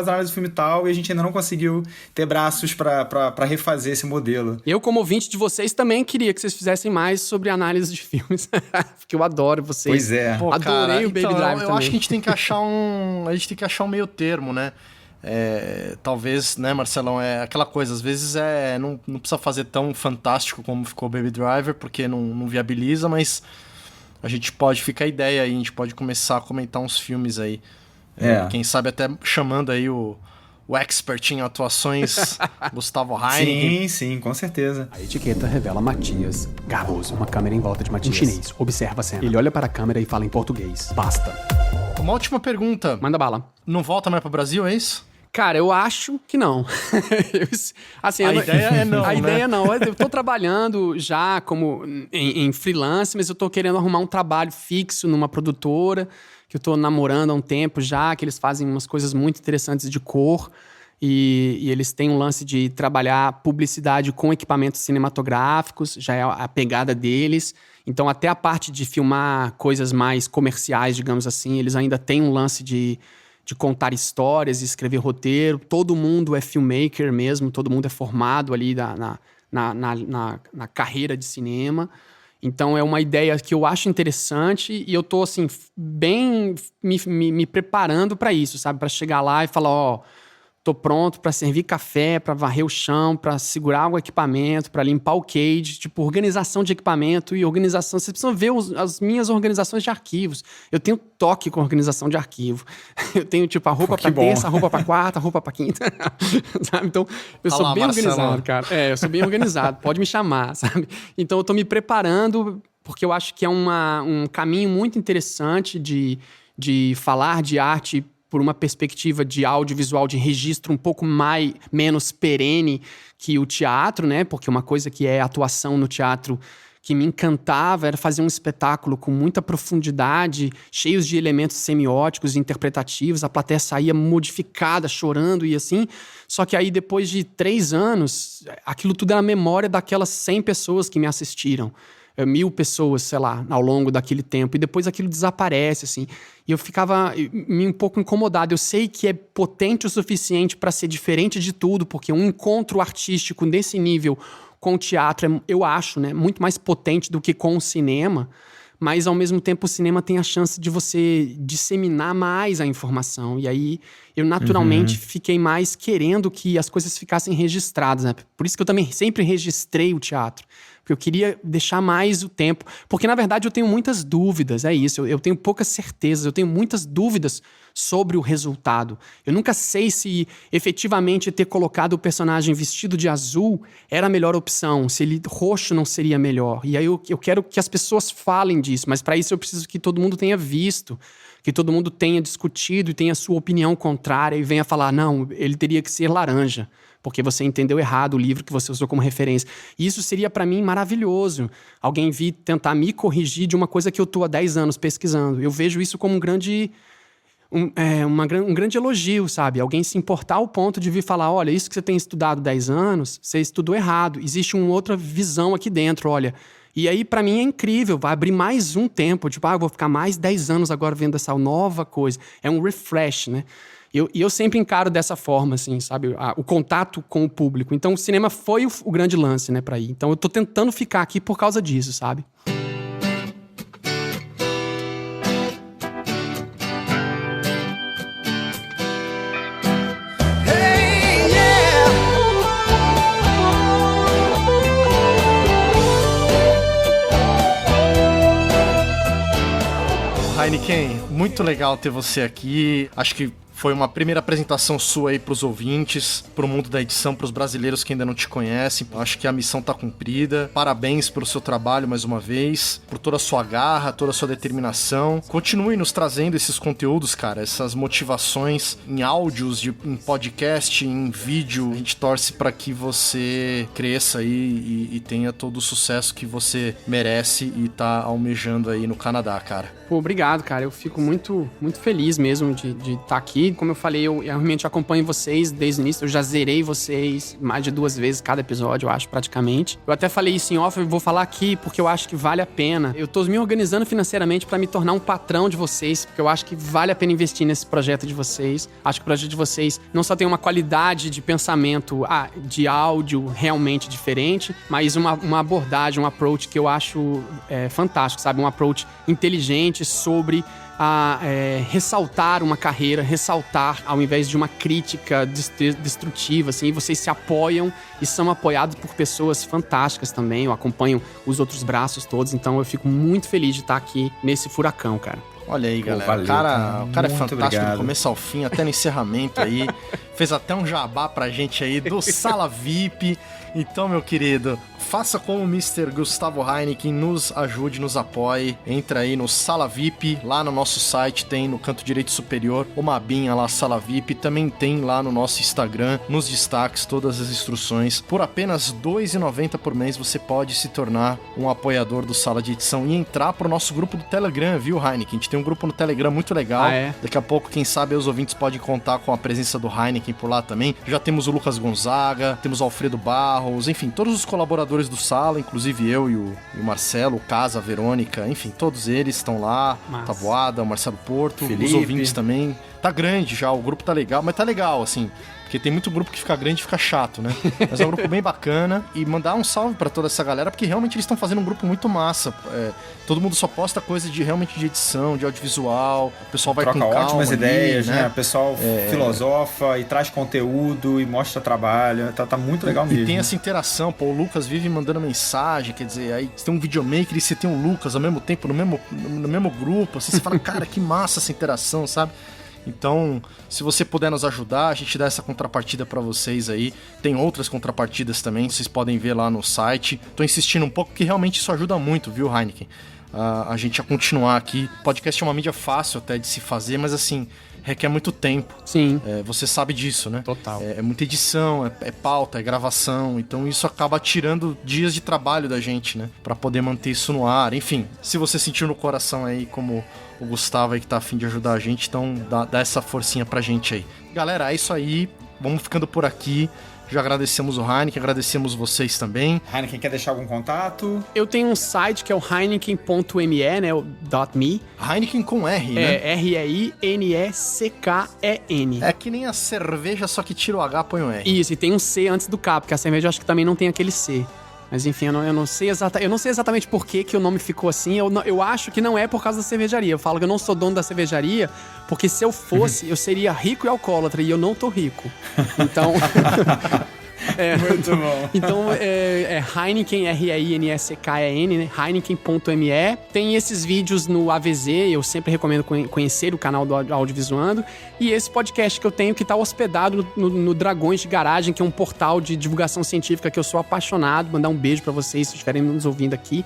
e a gente ainda não conseguiu ter braços pra refazer esse modelo. Eu, como ouvinte de vocês, também queria que vocês fizessem mais sobre análise de filmes, porque eu adoro vocês. Pois é. Adorei o Baby Driver também. Eu acho que a gente tem que achar um meio termo, né? Talvez, né, Marcelão, é aquela coisa, às vezes não precisa fazer tão fantástico como ficou o Baby Driver, porque não viabiliza, mas a gente pode, fica a ideia aí, a gente pode começar a comentar uns filmes aí. Quem sabe até chamando aí o o expert em atuações, Gustavo Heineken. Sim, com certeza. A etiqueta revela Matias Garroso. Uma câmera em volta de Matias. Em chinês. Observa a cena. Ele olha para a câmera e fala em português. Basta. Uma última pergunta. Manda bala. Não volta mais pro Brasil, é isso? Cara, eu acho que não. Ideia é não, A né? ideia não. Eu tô trabalhando já como em freelance, mas eu tô querendo arrumar um trabalho fixo numa produtora, que eu tô namorando há um tempo já, que eles fazem umas coisas muito interessantes de cor. E eles têm um lance de trabalhar publicidade com equipamentos cinematográficos, já é a pegada deles. Então, até a parte de filmar coisas mais comerciais, digamos assim, eles ainda têm um lance de contar histórias, escrever roteiro. Todo mundo é filmmaker mesmo, todo mundo é formado ali na carreira de cinema. Então, é uma ideia que eu acho interessante e eu tô, assim, bem me preparando para isso, sabe? Para chegar lá e falar, tô pronto para servir café, para varrer o chão, para segurar o equipamento, para limpar o cage, tipo, organização de equipamento e organização. Vocês precisam ver as minhas organizações de arquivos. Eu tenho toque com organização de arquivo. Eu tenho, tipo, a roupa pra terça, a roupa pra quarta, a roupa pra quinta. Sabe? Então, eu sou bem organizado, cara. Eu sou bem organizado. Pode me chamar, sabe? Então, eu tô me preparando porque eu acho que é um caminho muito interessante de falar de arte por uma perspectiva de audiovisual, de registro um pouco menos perene que o teatro, né? Porque uma coisa que é atuação no teatro que me encantava era fazer um espetáculo com muita profundidade, cheios de elementos semióticos e interpretativos, a plateia saía modificada, chorando e assim. Só que aí, depois de 3 anos, aquilo tudo era a memória daquelas 100 pessoas que me assistiram. 1000 pessoas, sei lá, ao longo daquele tempo. E depois aquilo desaparece, assim. E eu ficava um pouco incomodado. Eu sei que é potente o suficiente para ser diferente de tudo, porque um encontro artístico desse nível com o teatro é, eu acho, né, muito mais potente do que com o cinema. Mas, ao mesmo tempo, o cinema tem a chance de você disseminar mais a informação. E aí, eu naturalmente fiquei mais querendo que as coisas ficassem registradas, né? Por isso que eu também sempre registrei o teatro. Porque eu queria deixar mais o tempo. Porque, na verdade, eu tenho muitas dúvidas, é isso. Eu tenho poucas certezas, eu tenho muitas dúvidas sobre o resultado. Eu nunca sei se efetivamente ter colocado o personagem vestido de azul era a melhor opção, se ele roxo não seria melhor. E aí eu quero que as pessoas falem disso, mas para isso eu preciso que todo mundo tenha visto, que todo mundo tenha discutido e tenha sua opinião contrária e venha falar, não, ele teria que ser laranja, porque você entendeu errado o livro que você usou como referência. E isso seria para mim maravilhoso. Alguém vir tentar me corrigir de uma coisa que eu tô há 10 anos pesquisando. Eu vejo isso como um grande elogio, sabe? Alguém se importar ao ponto de vir falar, olha, isso que você tem estudado 10 anos, você estudou errado. Existe uma outra visão aqui dentro, olha. E aí, pra mim, é incrível. Vai abrir mais um tempo. Tipo, eu vou ficar mais 10 anos agora vendo essa nova coisa. É um refresh, né? E eu sempre encaro dessa forma, assim, sabe? O contato com o público. Então, o cinema foi o grande lance, né, pra ir. Então, eu tô tentando ficar aqui por causa disso, sabe? Heineken, muito legal ter você aqui. Acho que foi uma primeira apresentação sua aí pros ouvintes, pro mundo da edição, pros brasileiros que ainda não te conhecem. Acho que a missão tá cumprida. Parabéns pelo seu trabalho mais uma vez, por toda a sua garra, toda a sua determinação. Continue nos trazendo esses conteúdos, cara, essas motivações em áudios, em podcast, em vídeo. A gente torce pra que você cresça aí e tenha todo o sucesso que você merece e tá almejando aí no Canadá, cara. Pô, obrigado, cara. Eu fico muito, muito feliz mesmo de estar aqui. Como eu falei, eu realmente acompanho vocês desde o início. Eu já zerei vocês mais de 2 vezes cada episódio, eu acho, praticamente. Eu até falei isso em off, eu vou falar aqui porque eu acho que vale a pena. Eu tô me organizando financeiramente pra me tornar um patrão de vocês, porque eu acho que vale a pena investir nesse projeto de vocês. Acho que o projeto de vocês não só tem uma qualidade de pensamento, de áudio realmente diferente, mas uma abordagem, um approach que eu acho fantástico, sabe? Um approach inteligente sobre ressaltar uma carreira, ressaltar ao invés de uma crítica destrutiva, assim, e vocês se apoiam e são apoiados por pessoas fantásticas também. Eu acompanho os outros braços todos, então eu fico muito feliz de estar aqui nesse furacão, cara. Olha aí, galera. Valeu, o cara é fantástico obrigado. do começo ao fim, até no encerramento aí. Fez até um jabá pra gente aí do Sala VIP. Então, meu querido, faça como o Mr. Gustavo Heineken, nos ajude, nos apoie. Entra aí no Sala VIP, lá no nosso site tem no canto direito superior uma abinha lá, Sala VIP. Também tem lá no nosso Instagram, nos destaques, todas as instruções. Por apenas R$ 2,90 por mês você pode se tornar um apoiador do Sala de Edição e entrar pro nosso grupo do Telegram, viu, Heineken? A gente tem um grupo no Telegram muito legal. Daqui a pouco, quem sabe, os ouvintes podem contar com a presença do Heineken por lá também. Já temos o Lucas Gonzaga, temos o Alfredo Barros, enfim, todos os colaboradores do Sala, inclusive eu e o Marcelo, o Casa, a Verônica, enfim, todos eles estão lá. Massa. Taboada, o Marcelo Porto, Felipe. os ouvintes também. Tá grande já, o grupo tá legal, mas tá legal, assim, porque tem muito grupo que fica grande e fica chato, né? Mas é um grupo bem bacana. E mandar um salve pra toda essa galera, porque realmente eles estão fazendo um grupo muito massa. Todo mundo só posta coisa realmente de edição, de audiovisual. O pessoal vai Troca com calma ótimas ali, ideias, né? O né? pessoal filosofa e traz conteúdo e mostra trabalho. Tá muito legal mesmo. E tem essa interação, pô, o Lucas vive mandando mensagem, quer dizer, aí você tem um videomaker e você tem um Lucas ao mesmo tempo, no mesmo grupo, assim, você fala, cara, que massa essa interação, sabe? Então, se você puder nos ajudar, a gente dá essa contrapartida pra vocês aí. Tem outras contrapartidas também, vocês podem ver lá no site. Tô insistindo um pouco, porque realmente isso ajuda muito, viu, Heineken? A gente a continuar aqui. Podcast é uma mídia fácil até de se fazer, mas assim, requer muito tempo. Sim. Você sabe disso, né? Total. É muita edição, é pauta, é gravação. Então isso acaba tirando dias de trabalho da gente, né? Pra poder manter isso no ar. Enfim, se você sentiu no coração aí, como o Gustavo aí que tá a fim de ajudar a gente, então dá essa forcinha pra gente aí. Galera, é isso aí. Vamos ficando por aqui. Já agradecemos o Heineken, agradecemos vocês também. Heineken, quer deixar algum contato? Eu tenho um site que é o heineken.me, né? O .me. Heineken com R, né? É REINSCKEN. É que nem a cerveja, só que tira o H, põe o R. Isso, e tem um C antes do K, porque a cerveja eu acho que também não tem aquele C. Mas enfim, eu não sei exatamente por que o nome ficou assim. Eu acho que não é por causa da cervejaria. Eu falo que eu não sou dono da cervejaria, porque se eu fosse, eu seria rico e alcoólatra, e eu não tô rico. Então... Muito bom. Então, é Heineken, REINSKEN, né? Heineken.me. Tem esses vídeos no AVZ, eu sempre recomendo conhecer o canal do Audiovisuando. E esse podcast que eu tenho, que tá hospedado no Dragões de Garagem, que é um portal de divulgação científica que eu sou apaixonado. Mandar um beijo pra vocês, se estiverem nos ouvindo aqui.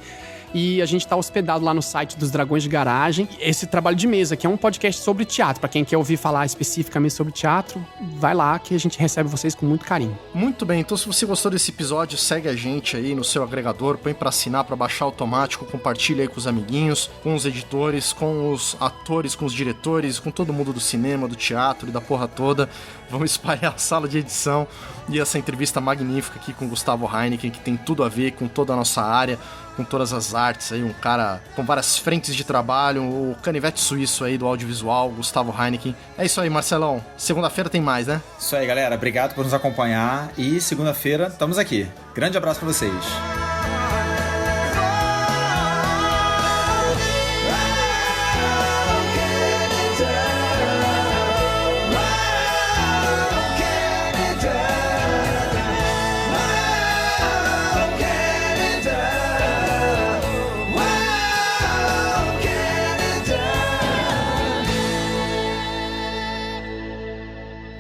E a gente tá hospedado lá no site dos Dragões de Garagem. Esse trabalho de mesa, que é um podcast sobre teatro. Pra quem quer ouvir falar especificamente sobre teatro, vai lá que a gente recebe vocês com muito carinho. Muito bem, então se você gostou desse episódio, segue a gente aí no seu agregador, põe pra assinar, pra baixar automático, compartilha aí com os amiguinhos, com os editores, com os atores, com os diretores, com todo mundo do cinema, do teatro e da porra toda. Vamos espalhar a Sala de Edição e essa entrevista magnífica aqui com o Gustavo Heineken, que tem tudo a ver com toda a nossa área, com todas as artes aí, um cara com várias frentes de trabalho, o canivete suíço aí do audiovisual, Gustavo Heineken. É isso aí, Marcelão. Segunda-feira tem mais, né? Isso aí, galera. Obrigado por nos acompanhar e segunda-feira estamos aqui. Grande abraço pra vocês.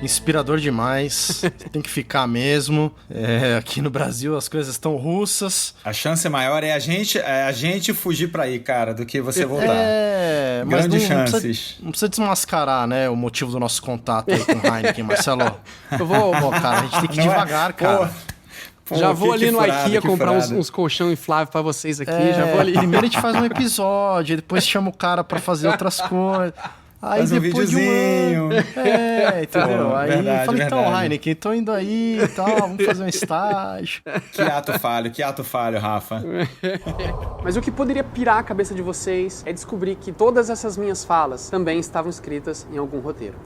Inspirador demais, tem que ficar mesmo. Aqui no Brasil as coisas estão russas. A chance maior é a gente fugir pra aí, cara, do que você voltar. Mas Grandes não chances. Não precisa desmascarar, né, o motivo do nosso contato aí com o Heineken, Marcelo. Pô, cara, a gente tem que ir devagar, cara. Pô, já vou ali no furada, IKEA comprar furada. uns colchão inflável pra vocês aqui, já vou ali. Primeiro a gente faz um episódio, depois chama o cara pra fazer outras coisas. Aí Faz um depois de um videozinho. ano. Entendeu? Pô, aí verdade, falei, então, verdade. Heineken, tô indo aí e tal, vamos fazer um estágio. Que ato falho, Rafa. Mas o que poderia pirar a cabeça de vocês é descobrir que todas essas minhas falas também estavam escritas em algum roteiro.